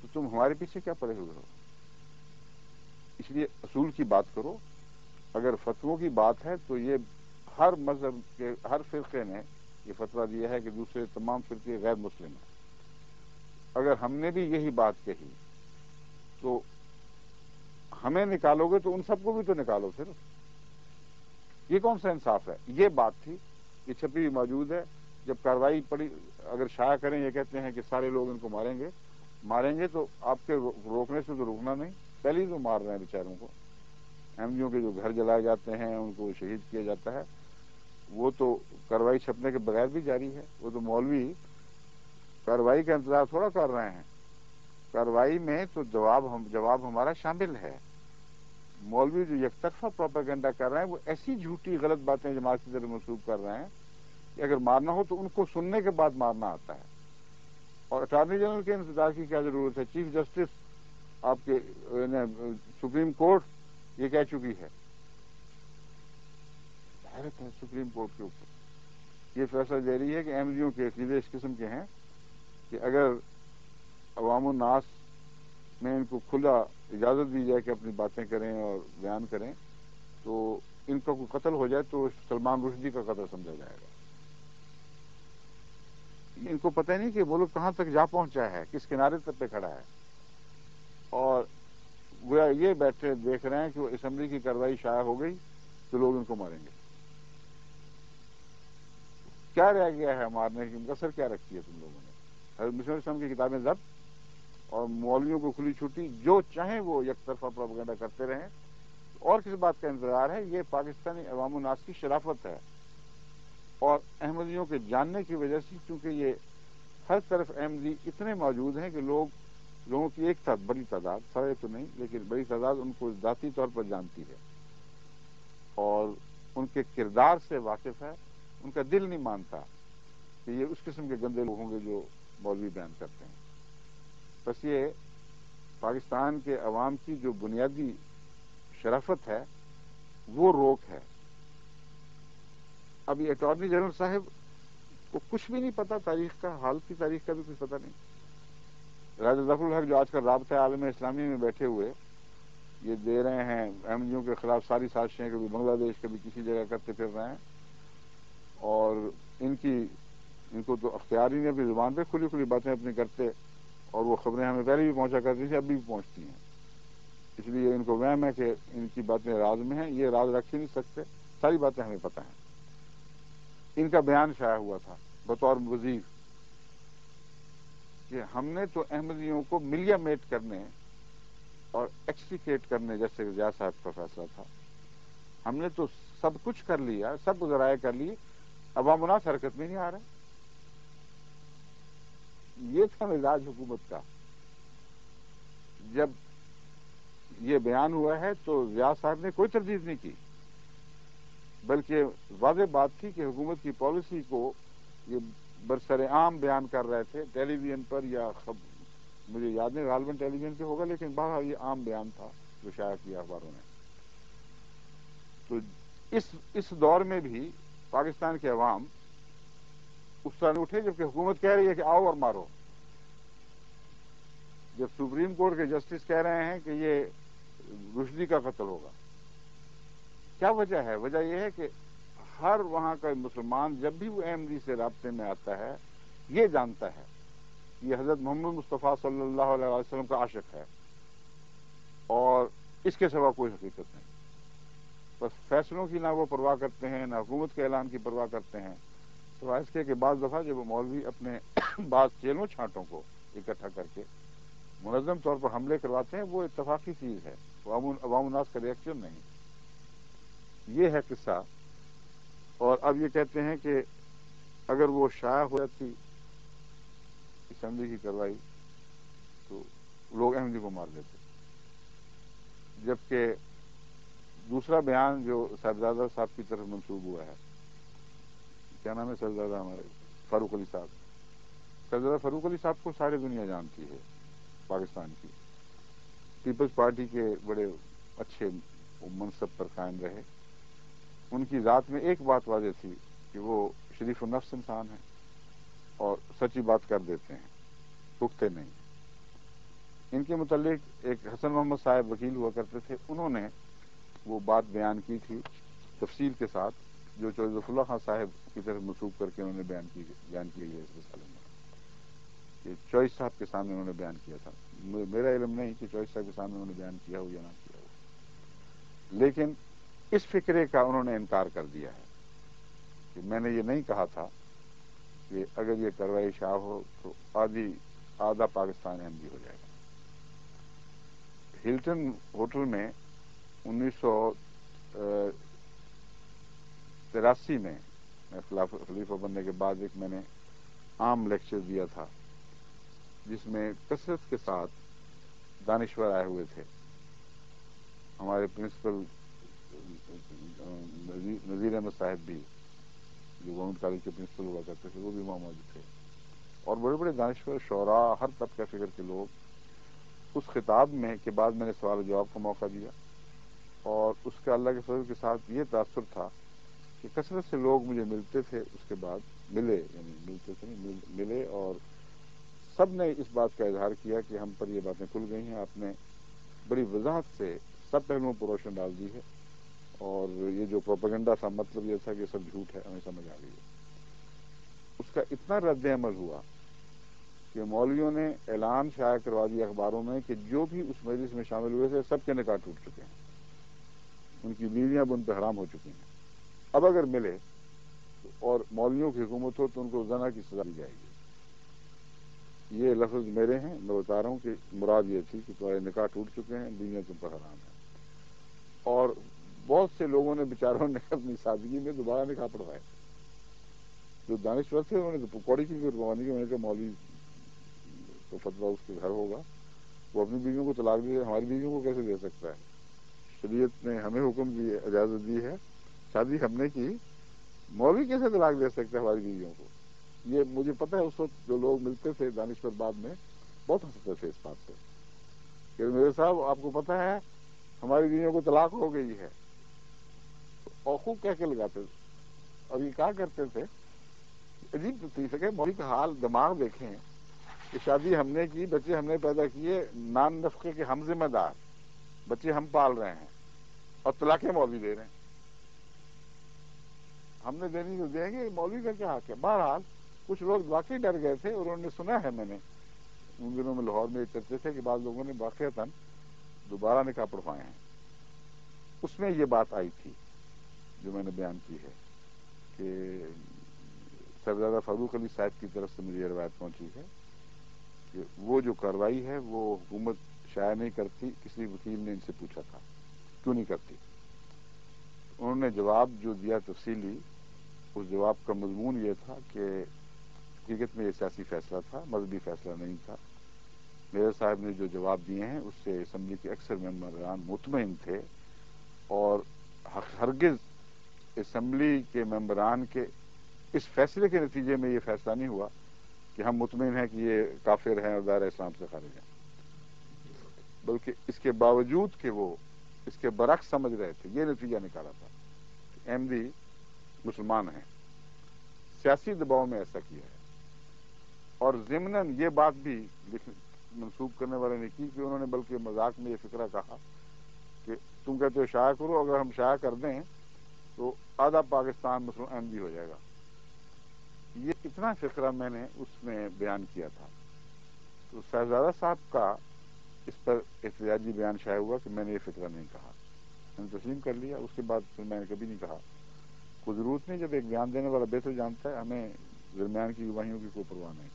تو تم ہمارے پیچھے کیا پڑے ہوئے ہو؟ اس لیے اصول کی بات کرو۔ اگر فتووں کی بات ہے تو یہ ہر مذہب کے ہر فرقے نے یہ فتویٰ دیا ہے کہ دوسرے تمام فرقے غیر مسلم ہیں۔ اگر ہم نے بھی یہی بات کہی تو ہمیں نکالو گے تو ان سب کو بھی تو نکالو پھر، یہ کون سا انصاف ہے؟ یہ بات تھی، یہ چھپی ہوئی موجود ہے۔ جب کارروائی پڑی اگر شائع کریں، یہ کہتے ہیں کہ سارے لوگ ان کو ماریں گے تو آپ کے روکنے سے تو روکنا نہیں، پہلے ہی تو مار رہے ہیں بیچاروں کو۔ احمدیوں کے جو گھر جلائے جاتے ہیں، ان کو شہید کیا جاتا ہے، وہ تو کارروائی چھپنے کے بغیر بھی جاری ہے۔ وہ تو مولوی کارروائی کا انتظار تھوڑا کر رہے ہیں، کارروائی میں تو جواب ہمارا شامل ہے۔ مولوی جو یک طرفہ پروپیگنڈا کر رہے ہیں، وہ ایسی جھوٹی غلط باتیں جماعت کی طرف منسوخ کر رہے ہیں کہ اگر مارنا ہو تو ان کو سننے کے بعد مارنا آتا ہے۔ اور اٹارنی جنرل کے انتظار کی کیا ضرورت ہے؟ چیف جسٹس آپ کے سپریم کورٹ یہ کہہ چکی ہے، حیرت ہے سپریم کورٹ کے اوپر یہ فیصلہ دے رہی ہے کہ احمدیوں کے عقیدے اس قسم کے ہیں کہ اگر عوام الناس میں ان کو کھلا اجازت دی جائے کہ اپنی باتیں کریں اور بیان کریں تو ان کا کوئی قتل ہو جائے تو سلمان رشدی کا قتل سمجھا جائے گا۔ ان کو پتہ نہیں کہ ملک کہاں تک جا پہنچا ہے، کس کنارے تک پہ کھڑا ہے، اور گویا یہ بیٹھے دیکھ رہے ہیں کہ وہ اسمبلی کی کارروائی شائع ہو گئی تو لوگ ان کو ماریں گے۔ کیا رہ گیا ہے مارنے کی؟ کسر کیا رکھی ہے تم لوگوں نے؟ حضرت مسلم اسلام کی کتابیں ضبط اور مولویوں کو کھلی چھٹی، جو چاہیں وہ یک طرفہ پروپیگنڈا کرتے رہیں، اور کس بات کا انتظار ہے؟ یہ پاکستانی عوام الناس کی شرافت ہے، اور احمدیوں کے جاننے کی وجہ سے، کیونکہ یہ ہر طرف احمدی اتنے موجود ہیں کہ لوگوں کی ایک بڑی تعداد، سارے تو نہیں لیکن بڑی تعداد ان کو ذاتی طور پر جانتی ہے اور ان کے کردار سے واقف ہے۔ ان کا دل نہیں مانتا کہ یہ اس قسم کے گندے لوگ ہوں گے جو مولوی بیان کرتے ہیں۔ بس یہ پاکستان کے عوام کی جو بنیادی شرافت ہے وہ روک ہے۔ اب یہ اٹارنی جنرل صاحب کو کچھ بھی نہیں پتا تاریخ کا، حال کی تاریخ کا بھی کچھ پتا نہیں۔ راجہ ظفر الحق جو آج کل رابطہ عالم اسلامی میں بیٹھے ہوئے یہ دے رہے ہیں احمدیوں کے خلاف ساری سازشیں، کبھی بنگلہ دیش کبھی کسی جگہ کرتے پھر رہے ہیں، اور ان کو تو اختیار ہی نہیں، اپنی زبان پہ کھلی کھلی باتیں اپنی کرتے، اور وہ خبریں ہمیں پہلے بھی پہنچا کرتی تھیں، ابھی بھی پہنچتی ہیں. اس لیے ان کو وہم ہے کہ ان کی باتیں راز میں ہیں، یہ راز رکھ ہی نہیں سکتے، ساری باتیں ہمیں پتہ ہیں. ان کا بیان شائع ہوا تھا بطور وزیر کہ ہم نے تو احمدیوں کو ملیا میٹ کرنے اور ایکسٹریکیٹ کرنے، جیسے ضیاء صاحب کا فیصلہ تھا، ہم نے تو سب کچھ کر لیا، سب ذرائع کر لی، عوام الناس حرکت میں نہیں آ رہے. یہ تھا مزاج حکومت کا. جب یہ بیان ہوا ہے تو ضیاء صاحب نے کوئی تردید نہیں کی، بلکہ واضح بات تھی کہ حکومت کی پالیسی کو یہ برسر عام بیان کر رہے تھے ٹیلی ویژن پر، یا مجھے یاد نہیں غالباً ٹیلی ویژن پہ ہوگا، لیکن بہرحال یہ عام بیان تھا جو شائع کیا اخباروں نے. تو اس دور میں بھی پاکستان کے عوام اس طرح اٹھے جبکہ حکومت کہہ رہی ہے کہ آؤ اور مارو. جب سپریم کورٹ کے جسٹس کہہ رہے ہیں کہ یہ رشدی کا قتل ہوگا، کیا وجہ ہے؟ وجہ یہ ہے کہ ہر وہاں کا مسلمان جب بھی وہ احمدی سے رابطے میں آتا ہے یہ جانتا ہے یہ حضرت محمد مصطفیٰ صلی اللہ علیہ وسلم کا عاشق ہے، اور اس کے سوا کوئی حقیقت نہیں. بس فیصلوں کی نہ وہ پرواہ کرتے ہیں، نہ حکومت کے اعلان کی پرواہ کرتے ہیں. تو اس کے کہ بعض دفعہ جب وہ مولوی اپنے بعض چیلوں چھانٹوں کو اکٹھا کر کے منظم طور پر حملے کرواتے ہیں، وہ اتفاقی چیز ہے، وہ عوام الناس کا ریئیکشن نہیں. یہ ہے قصہ. اور اب یہ کہتے ہیں کہ اگر وہ شائع ہو جاتی اسمبلی کی کارروائی تو لوگ احمدی کو مار دیتے. جبکہ دوسرا بیان جو صاحبزادہ صاحب کی طرف منسوب ہوا ہے، کیا نام ہے صاحبزادہ ہمارے فاروق علی صاحب، صاحبزادہ فاروق علی صاحب کو ساری دنیا جانتی ہے پاکستان کی. پیپلز پارٹی کے بڑے اچھے منصب پر قائم رہے. ان کی ذات میں ایک بات واضح تھی کہ وہ شریف النفس انسان ہیں اور سچی بات کر دیتے ہیں، رکتے نہیں. ان کے متعلق ایک حسن محمد صاحب وکیل ہوا کرتے تھے، انہوں نے وہ بات بیان کی تھی تفصیل کے ساتھ جو چوہدری ظفر اللہ خان صاحب کی طرف منسوب کر کے انہوں نے بیان کی ہے اس رسالے میں. کہ چوہدری صاحب کے سامنے انہوں نے بیان کیا تھا. میرا علم نہیں کہ چوہدری صاحب کے سامنے انہوں نے بیان کیا ہو یا نہ کیا ہو، لیکن اس فکرے کا انہوں نے انکار کر دیا ہے کہ میں نے یہ نہیں کہا تھا کہ اگر یہ کارروائی شائع ہو تو آدھا پاکستان احمدی ہو جائے گا. ہلٹن ہوٹل میں 1983 میں خلیفہ بننے کے بعد ایک میں نے عام لیکچر دیا تھا جس میں کثرت کے ساتھ دانشور آئے ہوئے تھے. ہمارے پرنسپل نذیر احمد صاحب بھی جو گورنمنٹ کالج کے پرنسپل ہوا کرتے تھے وہ بھی وہاں موجود تھے، اور بڑے بڑے دانشور شعراء ہر طبقہ فکر کے لوگ. اس خطاب میں کے بعد میں نے سوال و جواب کا موقع دیا، اور اس کا اللہ کے فضل کے ساتھ یہ تاثر تھا کہ کثرت سے لوگ مجھے ملتے تھے. اس کے بعد ملے اور سب نے اس بات کا اظہار کیا کہ ہم پر یہ باتیں کھل گئی ہیں، آپ نے بڑی وضاحت سے سب پہلوؤں پر روشن ڈال دی ہے، اور یہ جو پروپیگنڈا تھا مطلب یہ تھا کہ سب جھوٹ ہے، ہمیں سمجھ آ گئی ہے. اس کا اتنا رد عمل ہوا کہ مولویوں نے اعلان شائع کروا دیا اخباروں میں کہ جو بھی اس مجلس میں شامل ہوئے تھے سب کے نکاح ٹوٹ چکے ہیں، ان کی بیویاں بھی ان پہ حرام ہو چکی ہیں. اب اگر ملے اور مولویوں کی حکومت ہو تو ان کو زنا کی سزا دی جائے گی. یہ لفظ میرے ہیں، میں بتا رہا ہوں کہ مراد یہ تھی کہ تمہارے نکاح ٹوٹ چکے ہیں، بیویاں تم پر حرام ہیں. اور بہت سے لوگوں نے بیچاروں نے اپنی سادگی میں دوبارہ نکاح پڑھوائے. جو دانشور تھے انہوں نے کوڑی کی بھی روانی کی، انہوں نے کہا مولوی تو فتویٰ اس کے گھر ہوگا، وہ اپنی بیویوں کو طلاق دے، ہماری بیویوں کو کیسے دے سکتا ہے؟ شریعت نے ہمیں حکم دی، اجازت دی ہے، شادی ہم نے کی، مولوی کیسے طلاق دے سکتے ہیں ہماری بیویوں کو؟ یہ مجھے پتہ ہے اس وقت جو لوگ ملتے تھے دانشور بعد میں بہت ہنستے تھے اس بات پہ کہ میرے صاحب آپ کو پتہ ہے ہماری بیویوں کو طلاق ہو گئی ہے، اور خوب کہہ کے لگاتے تھے. اور یہ کہا کرتے تھے عجیب لطیف ہے کہ مولوی کا حال دماغ دیکھیں کہ شادی ہم نے کی، بچے ہم نے پیدا کیے، نان نفقے کے ہم ذمہ دار، بچے ہم پال رہے ہیں اور طلاقیں مولوی دے رہے ہیں. ہم نے دینی تو دیں گے، مولوی کا کیا حق ہے؟ بہرحال کچھ لوگ واقعی ڈر گئے تھے، اور انہوں نے سنا ہے، میں نے ان دنوں میں لاہور میں چرچے تھے کہ بعض لوگوں نے واقعتاً دوبارہ نکاح پڑھوائے ہیں. اس میں یہ بات آئی تھی جو میں نے بیان کی ہے کہ صاحبزادہ فاروق علی صاحب کی طرف سے مجھے یہ روایت پہنچی ہے کہ وہ جو کارروائی ہے وہ حکومت شائع نہیں کرتی. کسی وکیل نے ان سے پوچھا تھا کیوں نہیں کرتی. انہوں نے جواب جو دیا تفصیلی، اس جواب کا مضمون یہ تھا کہ حقیقت میں یہ سیاسی فیصلہ تھا، مذہبی فیصلہ نہیں تھا. میرے صاحب نے جو جواب دیے ہیں اس سے اسمبلی کے اکثر ممبران مطمئن تھے، اور ہرگز اسمبلی کے ممبران کے اس فیصلے کے نتیجے میں یہ فیصلہ نہیں ہوا کہ ہم مطمئن ہیں کہ یہ کافر ہیں اور دائرہ اسلام سے خارج ہیں، بلکہ اس کے باوجود کہ وہ اس کے برعکس سمجھ رہے تھے، یہ نتیجہ نکالا تھا کہ احمدی مسلمان ہیں. سیاسی دباؤ میں ایسا کیا ہے. اور ضمناً یہ بات بھی منسوب کرنے والے نے کی کہ انہوں نے بلکہ مذاق میں یہ فکرہ کہا کہ تم کہتے ہو شائع کرو، اگر ہم شائع کر دیں تو آدھا پاکستان مسلم احمدی ہو جائے گا. یہ اتنا فکرہ میں نے اس میں بیان کیا تھا. تو صاحبزادہ صاحب کا اس پر احتجاجی بیان شائع ہوا کہ میں نے یہ فکرہ نہیں کہا. میں نے تسلیم کر لیا. اس کے بعد پھر میں نے کبھی نہیں کہا. کوئی ضرورت نہیں، جب ایک بیان دینے والا بہتر جانتا ہے، ہمیں درمیان کی گواہیوں کی کوئی پرواہ نہیں.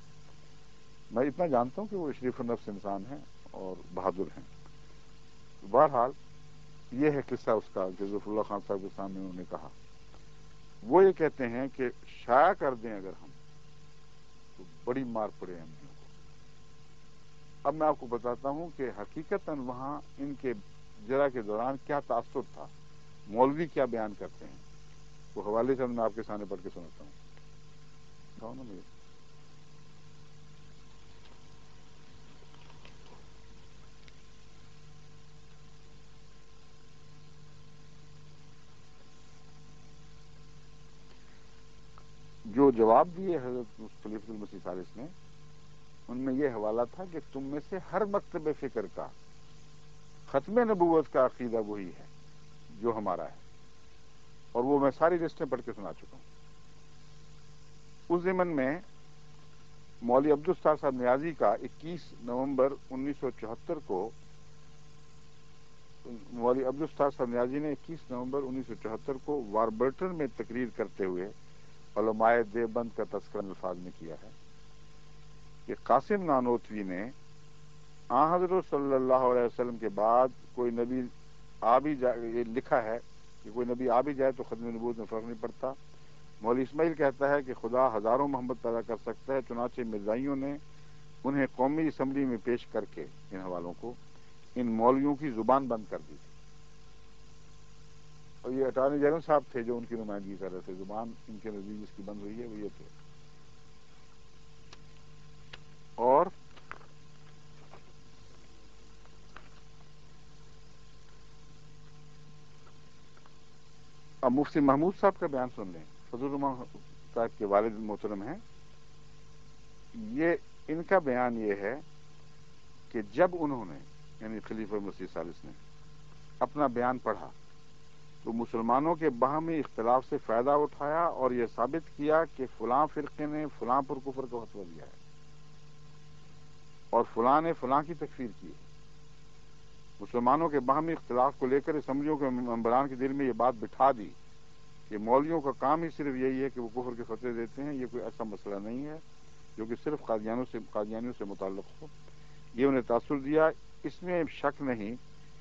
میں اتنا جانتا ہوں کہ وہ شریف النفس انسان ہیں اور بہادر ہیں. بہرحال یہ ہے قصہ اس کا کہ ظفر اللہ خان صاحب کے سامنے انہوں نے کہا. وہ یہ کہتے ہیں کہ شائع کر دیں اگر ہم تو بڑی مار پڑے احمدیوں کو. اب میں آپ کو بتاتا ہوں کہ حقیقتاً وہاں ان کے جرا کے دوران کیا تاثر تھا، مولوی کیا بیان کرتے ہیں. وہ حوالے سے میں آپ کے سامنے پڑھ کے سناتا ہوں. کون ہے مجھے؟ جو جواب دیے حضرت خلیفۃ المسیح ثالث نے، ان میں یہ حوالہ تھا کہ تم میں سے ہر مکتب فکر کا ختم نبوت کا عقیدہ وہی ہے جو ہمارا ہے. اور وہ میں ساری لسٹیں پڑھ کے سنا چکا ہوں. اس ضمن میں مولوی عبدالستار صاحب نیازی کا 21 نومبر 1974 کو مولوی عبدالستار صاحب نیازی نے 21 نومبر 1974 کو واربرٹن میں تقریر کرتے ہوئے علماء دیوبند کا تذکرہ الفاظ میں کیا ہے کہ قاسم نانوتوی نے حضرت صلی اللہ علیہ وسلم کے بعد کوئی نبی آ بھی جائے، یہ لکھا ہے کہ کوئی نبی آ بھی جائے تو ختم نبوت میں فرق نہیں پڑتا. مولوی اسماعیل کہتا ہے کہ خدا ہزاروں محمد پیدا کر سکتا ہے، چنانچہ مرزائیوں نے انہیں قومی اسمبلی میں پیش کر کے ان حوالوں کو ان مولویوں کی زبان بند کر دی تھی. اور یہ اٹارنی جنرل صاحب تھے جو ان کی نمائندگی کر رہے تھے. زبان ان کے نزدیک جس کی بند ہوئی ہے وہ یہ تھے. اور اب مفتی محمود صاحب کا بیان سن لیں. فضل الرحمان صاحب کے والد محترم ہیں. یہ ان کا بیان یہ ہے کہ جب انہوں نے یعنی خلیفہ مسیح ثالث نے اپنا بیان پڑھا تو مسلمانوں کے باہمی اختلاف سے فائدہ اٹھایا اور یہ ثابت کیا کہ فلاں فرقے نے فلاں پر کفر کا فتویٰ دیا ہے اور فلاں نے فلاں کی تکفیر کی ہے. مسلمانوں کے باہمی اختلاف کو لے کر اسمبلیوں کے ممبران کے دل میں یہ بات بٹھا دی کہ مولویوں کا کام ہی صرف یہی ہے کہ وہ کفر کے فتوے دیتے ہیں. یہ کوئی ایسا مسئلہ نہیں ہے جو کہ صرف قادیانیوں سے متعلق ہو. یہ انہیں تاثر دیا. اس میں شک نہیں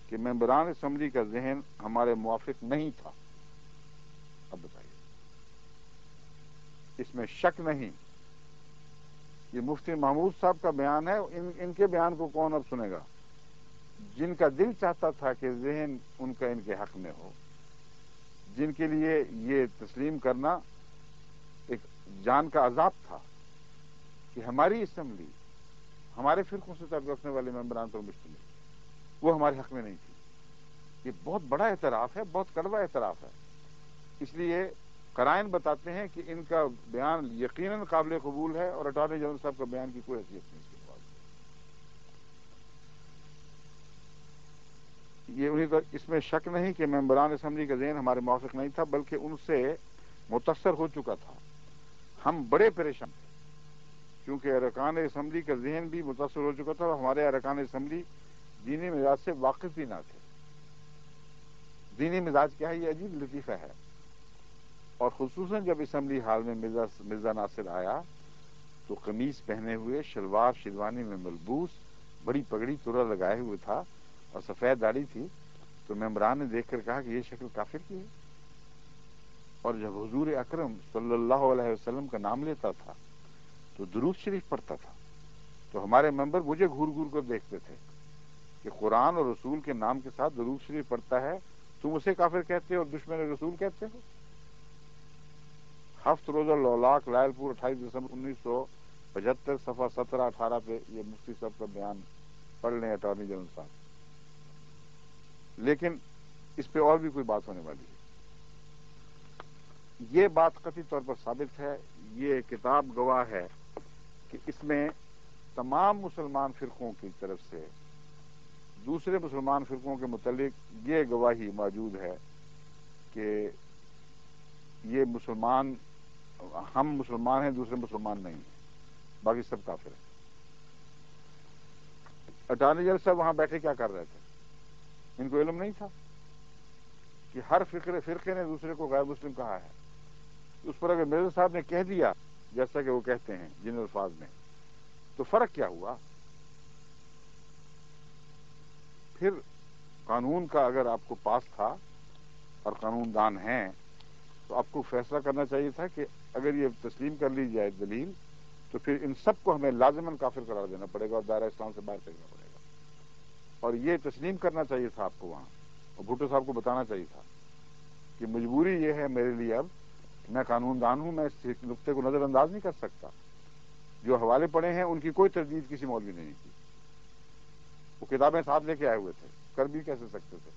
کہ ممبران اسمبلی کا ذہن ہمارے موافق نہیں تھا. اب بتائیے، اس میں شک نہیں. یہ مفتی محمود صاحب کا بیان ہے. ان کے بیان کو کون اب سنے گا؟ جن کا دل چاہتا تھا کہ ذہن ان کا ان کے حق میں ہو، جن کے لیے یہ تسلیم کرنا ایک جان کا عذاب تھا کہ ہماری اسمبلی ہمارے فرقوں سے تعلق رکھنے والے ممبران پر مشتمل، وہ ہمارے حق میں نہیں تھی. یہ بہت بڑا اعتراف ہے، بہت کڑوا اعتراف ہے. اس لیے قرائن بتاتے ہیں کہ ان کا بیان یقیناً قابل قبول ہے اور اٹارنی جنرل صاحب کا بیان کی کوئی حیثیت نہیں. یہ انہیں تو اس میں شک نہیں کہ ممبران اسمبلی کا ذہن ہمارے موافق نہیں تھا، بلکہ ان سے متاثر ہو چکا تھا۔ ہم بڑے پریشان تھے کیونکہ ارکان اسمبلی کا ذہن بھی متاثر ہو چکا تھا اور ہمارے ارکان اسمبلی دینی مزاج سے واقف بھی نہ تھے۔ دینی مزاج کیا ہے، یہ عجیب لطیفہ ہے۔ اور خصوصاً جب اسمبلی ہال میں مرزا ناصر آیا تو قمیص پہنے ہوئے، شلوار شیروانی میں ملبوس، بڑی پگڑی ترا لگائے ہوئے تھا اور سفید داڑھی تھی، تو ممبران نے دیکھ کر کہا کہ یہ شکل کافر کی ہے۔ اور جب حضور اکرم صلی اللہ علیہ وسلم کا نام لیتا تھا تو درود شریف پڑھتا تھا، تو ہمارے ممبر مجھے گھور گھور کر دیکھتے تھے کہ قرآن اور رسول کے نام کے ساتھ درود شریف پڑھتا ہے، تم اسے کافر کہتے ہو اور دشمن رسول کہتے ہو۔ ہفت روزہ لولاک لائل پور 28 دسمبر 1975 صفحہ 17-18 پہ یہ مفتی صاحب کا بیان پڑھ لیں، اٹارنی جنرل صاحب۔ لیکن اس پہ اور بھی کوئی بات ہونے والی ہے۔ یہ بات قطعی طور پر ثابت ہے، یہ کتاب گواہ ہے کہ اس میں تمام مسلمان فرقوں کی طرف سے دوسرے مسلمان فرقوں کے متعلق یہ گواہی موجود ہے کہ یہ مسلمان، ہم مسلمان ہیں، دوسرے مسلمان نہیں ہیں، باقی سب کافر ہیں۔ اٹارنی جنرل صاحب وہاں بیٹھے کیا کر رہے تھے؟ ان کو علم نہیں تھا کہ ہر فرقے نے دوسرے کو غیر مسلم کہا ہے؟ اس پر اگر مرزا صاحب نے کہہ دیا جیسا کہ وہ کہتے ہیں جن الفاظ میں، تو فرق کیا ہوا؟ پھر قانون کا اگر آپ کو پاس تھا اور قانون دان ہیں تو آپ کو فیصلہ کرنا چاہیے تھا کہ اگر یہ تسلیم کر لی جائے دلیل تو پھر ان سب کو ہمیں لازماً کافر قرار دینا پڑے گا اور دائرہ اسلام سے باہر پھینکنا پڑے گا۔ اور یہ تسلیم کرنا چاہیے تھا آپ کو وہاں، اور بھٹو صاحب کو بتانا چاہیے تھا کہ مجبوری یہ ہے میرے لیے، اب میں قانون دان ہوں، میں اس نقطے کو نظر انداز نہیں کر سکتا۔ جو حوالے پڑے ہیں ان کی کوئی تردید کسی مولوی نے نہیں کی، وہ کتابیں ساتھ لے کے آئے ہوئے تھے، کر بھی کیسے سکتے تھے،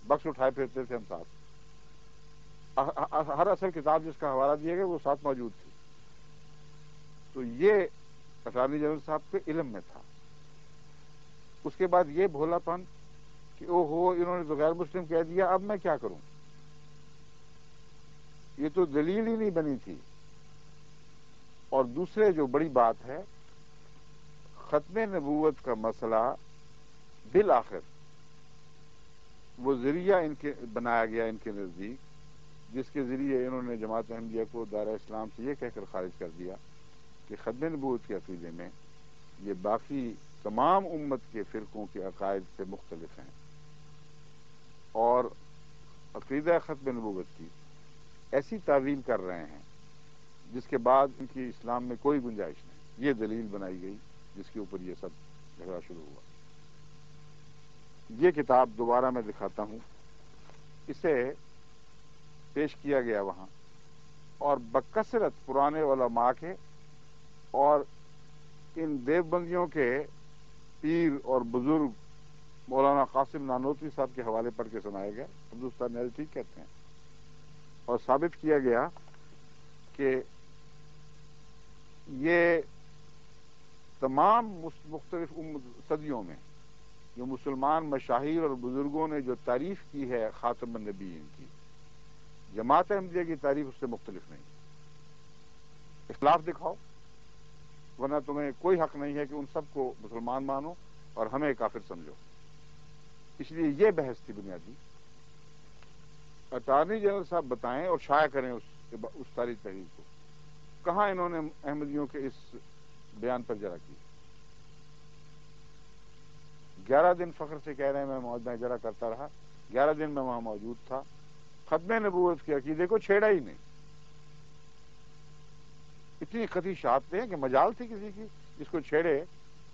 بکس اٹھائے پھرتے تھے ہم ساتھ۔ ہر اصل کتاب جس کا حوالہ دیا گیا وہ ساتھ موجود تھی۔ تو یہ اٹارنی جنرل صاحب کے علم میں تھا۔ اس کے بعد یہ بھولا پن کہ او ہو انہوں نے تو غیر مسلم کہہ دیا، اب میں کیا کروں؟ یہ تو دلیل ہی نہیں بنی تھی۔ اور دوسرے جو بڑی بات ہے، ختم نبوت کا مسئلہ بالآخر وہ ذریعہ ان کے بنایا گیا ان کے نزدیک، جس کے ذریعے انہوں نے جماعت احمدیہ کو دائرہ اسلام سے یہ کہہ کر خارج کر دیا کہ ختم نبوت کے عقیدے میں یہ باقی تمام امت کے فرقوں کے عقائد سے مختلف ہیں، اور عقیدہ ختم نبوت کی ایسی تعویل کر رہے ہیں جس کے بعد ان کی اسلام میں کوئی گنجائش نہیں۔ یہ دلیل بنائی گئی جس کے اوپر یہ سب جھگڑا شروع ہوا۔ یہ کتاب دوبارہ میں دکھاتا ہوں، اسے پیش کیا گیا وہاں، اور بکثرت پرانے علماء کے اور ان دیوبندیوں کے پیر اور بزرگ مولانا قاسم نانوتوی صاحب کے حوالے پڑھ کے سنائے گئے، ہندوستان میں ٹھیک کہتے ہیں، اور ثابت کیا گیا کہ یہ تمام مختلف صدیوں میں جو مسلمان مشاہیر اور بزرگوں نے جو تعریف کی ہے خاتم النبیین کی، جماعت احمدیہ کی تعریف اس سے مختلف نہیں۔ اختلاف دکھاؤ، ورنہ تمہیں کوئی حق نہیں ہے کہ ان سب کو مسلمان مانو اور ہمیں کافر سمجھو۔ اس لیے یہ بحث تھی بنیادی۔ اٹارنی جنرل صاحب بتائیں اور شائع کریں اس ساری تحریر کو، کہاں انہوں نے احمدیوں کے اس بیان پر جرا کی؟ 11 دن فخر سے کہہ رہے ہیں میں جرا کرتا رہا، 11 دن میں وہاں موجود تھا، ختم نبوت کے عقیدے کو چھیڑا ہی نہیں۔ اتنی قطعی شہادتیں ہیں کہ مجال تھی کسی کی جس کو چھیڑے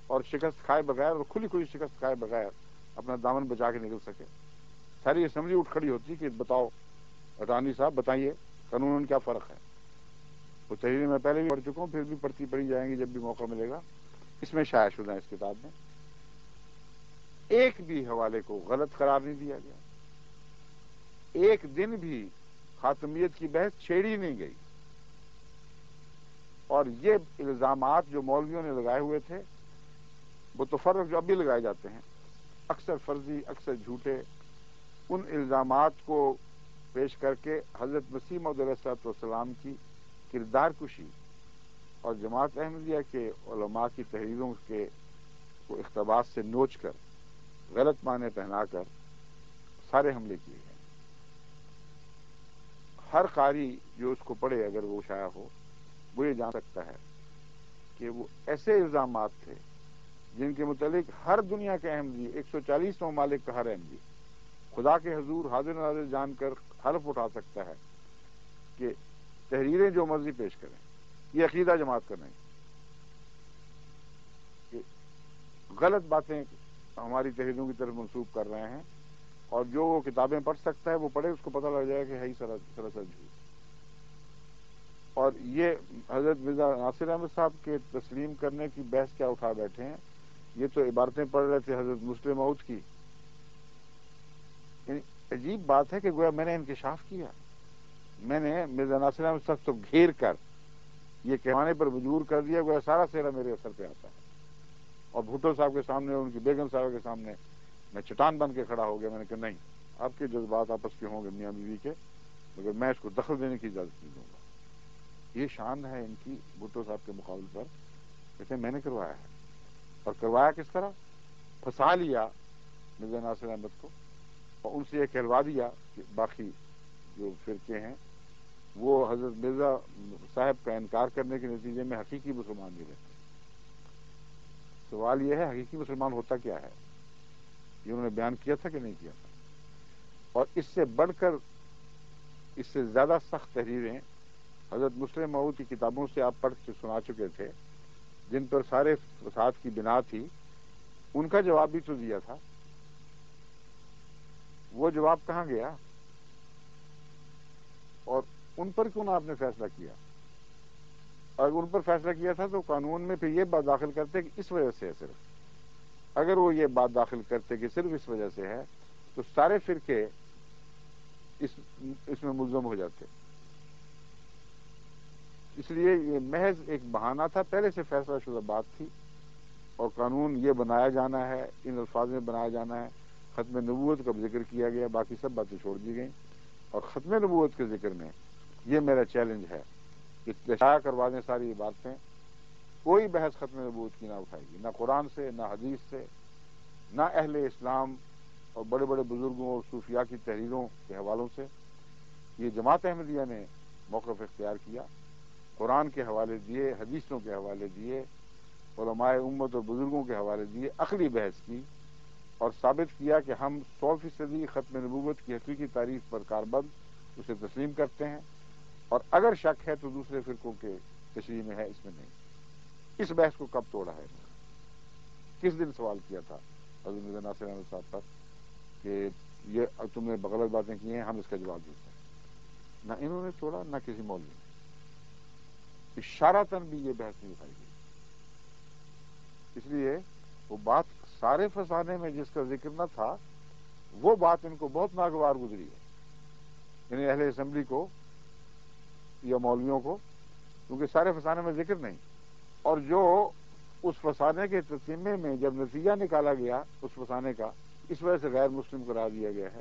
اور شکست کھائے بغیر، اور کھلی کھلی شکست کھائے بغیر اپنا دامن بچا کے نکل سکے۔ ساری اسمبلی اٹھ کھڑی ہوتی کہ بتاؤ اٹارنی صاحب بتائیے قانون کیا فرق ہے۔ وہ تحریر میں پہلے بھی پڑھ چکا ہوں، پھر بھی پڑھی جائیں گی جب بھی موقع ملے گا۔ اس میں شائع شدہ ہے اس کتاب میں، ایک بھی حوالے کو غلط قرار نہیں دیا گیا، ایک دن بھی خاتمیت کی بحث چھیڑی نہیں گئی، اور یہ الزامات جو مولویوں نے لگائے ہوئے تھے، متفرق جو اب بھی لگائے جاتے ہیں، اکثر فرضی، اکثر جھوٹے، ان الزامات کو پیش کر کے حضرت مسیح موعود علیہ السلام کی کردار کشی اور جماعت احمدیہ کے علماء کی تحریروں کے کو اقتباس سے نوچ کر غلط معنی پہنا کر سارے حملے کیے گئے. ہر قاری جو اس کو پڑھے اگر وہ شائع ہو وہ یہ جان سکتا ہے کہ وہ ایسے الزامات تھے جن کے متعلق ہر دنیا کے احمدی 140 ممالک کا ہر احمدی خدا کے حضور حاضر ناظر جان کر حلف اٹھا سکتا ہے کہ تحریریں جو مرضی پیش کریں یہ عقیدہ جماعت کا نہیں، کہ غلط باتیں ہماری تحریروں کی طرف منسوب کر رہے ہیں، اور جو وہ کتابیں پڑھ سکتا ہے وہ پڑھے، اس کو پتہ لگ جائے کہ ہے ہی سراسر جھوٹ. اور یہ حضرت مرزا ناصر احمد صاحب کے تسلیم کرنے کی بحث کیا اٹھا بیٹھے ہیں، یہ تو عبارتیں پڑھ رہے تھے حضرت مسلم موعود کی. یعنی عجیب بات ہے کہ گویا میں نے انکشاف کیا، میں نے مرزا ناصر احمد صاحب کو گھیر کر یہ کہوانے پر مجبور کر دیا، گویا سارا سہرا میرے اثر پہ آتا ہے. اور بھٹو صاحب کے سامنے، ان کی بیگم صاحب کے سامنے میں چٹان بن کے کھڑا ہو گیا. میں نے کہا نہیں، آپ کے جذبات آپس کے ہوں گے میاں بیوی کے، مگر میں اس کو دخل دینے کی اجازت نہیں دوں گا. یہ شان ہے ان کی بھٹو صاحب کے مقابلے پر. کہتے میں نے کروایا ہے، اور کروایا کس طرح؟ پھنسا لیا مرزا ناصر احمد کو اور ان سے یہ کہلوا دیا کہ باقی جو فرقے ہیں وہ حضرت مرزا صاحب کا انکار کرنے کے نتیجے میں حقیقی مسلمان نہیں رہتے. سوال یہ ہے حقیقی مسلمان ہوتا کیا ہے؟ یہ انہوں نے بیان کیا تھا کہ نہیں کیا تھا؟ اور اس سے بڑھ کر، اس سے زیادہ سخت تحریریں حضرت مسلم موعود کی کتابوں سے آپ پڑھ کے سنا چکے تھے، جن پر سارے فساد کی بنا تھی. ان کا جواب بھی تو دیا تھا. وہ جواب کہاں گیا؟ اور ان پر کیوں نہ آپ نے فیصلہ کیا؟ اگر ان پر فیصلہ کیا تھا تو قانون میں پھر یہ بات داخل کرتے کہ اس وجہ سے ہے. صرف اگر وہ یہ بات داخل کرتے کہ صرف اس وجہ سے ہے تو سارے فرقے اس میں ملزم ہو جاتے. اس لیے یہ محض ایک بہانہ تھا، پہلے سے فیصلہ شدہ بات تھی، اور قانون یہ بنایا جانا ہے، ان الفاظ میں بنایا جانا ہے. ختم نبوت کا ذکر کیا گیا، باقی سب باتیں چھوڑ دی گئیں. اور ختم نبوت کے ذکر میں یہ میرا چیلنج ہے کہ شائع کروا دیں ساری عبارتیں. کوئی بحث ختم نبوت کی نہ اٹھائے گی، نہ قرآن سے، نہ حدیث سے، نہ اہل اسلام اور بڑے بڑے بزرگوں اور صوفیاء کی تحریروں کے حوالوں سے. یہ جماعت احمدیہ نے موقف اختیار کیا، قرآن کے حوالے دیے، حدیثوں کے حوالے دیے، علماء امت اور بزرگوں کے حوالے دیے، عقلی بحث کی، اور ثابت کیا کہ ہم 100% ختم نبوت کی حقیقی تعریف پر کاربند اسے تسلیم کرتے ہیں، اور اگر شک ہے تو دوسرے فرقوں کے تشریح میں ہے، اس میں نہیں. اس بحث کو کب توڑا ہے؟ کس دن سوال کیا تھا حضرت مرزا ناصر احمد صاحب پر کہ یہ تم نے غلط باتیں کی ہیں، ہم اس کا جواب دیتے ہیں؟ نہ انہوں نے توڑا، نہ کسی مولوی نے. اشارتاً بھی یہ بحث نہیں اٹھائی گئی. اس لیے وہ بات سارے فسانے میں جس کا ذکر نہ تھا، وہ بات ان کو بہت ناگوار گزری ہے، یعنی اہل اسمبلی کو یا مولویوں کو، کیونکہ سارے فسانے میں ذکر نہیں. اور جو اس فسانے کے تتمے میں جب نتیجہ نکالا گیا اس فسانے کا، اس وجہ سے غیر مسلم قرار دیا گیا ہے،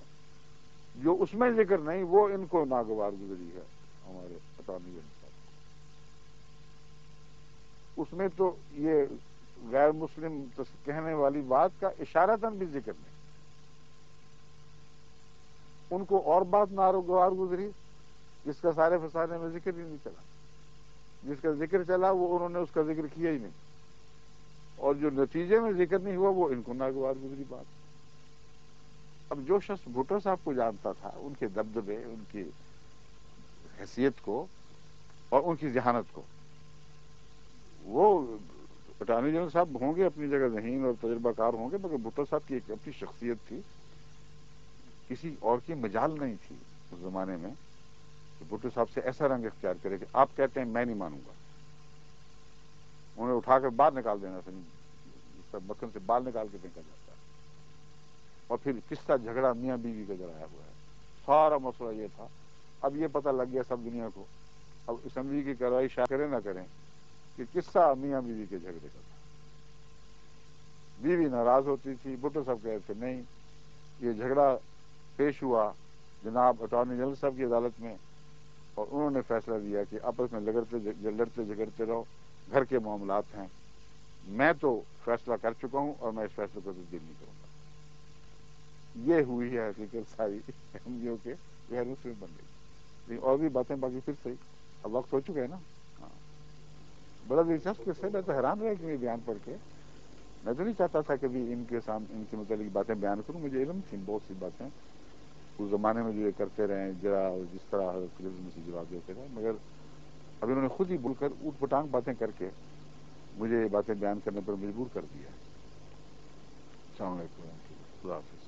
جو اس میں ذکر نہیں وہ ان کو ناگوار گزری ہے ہمارے اٹارنی جنرل صاحب. اس میں تو یہ غیر مسلم کہنے والی بات کا اشارتاً بھی ذکر نہیں. ان کو اور بات ناگوار گزری جس کا سارے فسانے میں ذکر ہی نہیں چلا. جس کا ذکر چلا وہ انہوں نے اس کا ذکر کیا ہی نہیں، اور جو نتیجے میں ذکر نہیں ہوا وہ ان کو ناگوار گزری بات. اب جو شخص بھٹو صاحب کو جانتا تھا، ان کے دبدبے، ان کی حیثیت کو اور ان کی ذہانت کو، وہ اٹارنی جنرل صاحب ہوں گے اپنی جگہ ذہین اور تجربہ کار ہوں گے، مگر بھٹو صاحب کی ایک اپنی شخصیت تھی، کسی اور کی مجال نہیں تھی اس زمانے میں کہ بھٹو صاحب سے ایسا رنگ اختیار کرے کہ آپ کہتے ہیں میں نہیں مانوں گا. انہیں اٹھا کر باہر نکال دینا تھا، جس طرح مکھن سے بال نکال کے پھینکا جاتا ہے. اور پھر قصہ جھگڑا میاں بیوی کا جڑایا ہوا ہے. سارا مسئلہ یہ تھا. اب یہ پتہ لگ گیا سب دنیا کو، اب اسمبلی کی کارروائی شائع کریں نہ کریں، کہ قصہ میاں بیوی کے جھگڑے کا تھا. بیوی ناراض ہوتی تھی، بھٹو صاحب کہتے تھے نہیں، یہ جھگڑا پیش ہوا جناب اٹارنی جنرل صاحب کی عدالت میں، اور انہوں نے فیصلہ دیا کہ آپس میں لڑتے جھگڑتے رہو، گھر کے معاملات ہیں، میں تو فیصلہ کر چکا ہوں اور میں اس فیصلے کو تبدیل نہیں کروں گا۔ یہ ہوئی ہے حقیقت ساری احمدیوں کے غیر مسلم بن گئی۔ اور بھی باتیں باقی پھر صحیح، اب وقت ہو چکا ہے نا۔ ہاں، بڑا دلچسپ قصہ ہے، میں تو حیران رہا کہ یہ بیان پڑھ کے، میں تو نہیں چاہتا تھا کبھی ان کے متعلق باتیں بیان کروں، مجھے علم تھی بہت سی باتیں اس زمانے میں جو یہ کرتے رہے جرا، جس طرح حضرت میں سے جواب دیتے رہے، مگر اب انہوں نے خود ہی بول کر اوٹ پٹانگ باتیں کر کے مجھے یہ باتیں بیان کرنے پر مجبور کر دیا ہے۔ السلام علیکم، خدا حافظ۔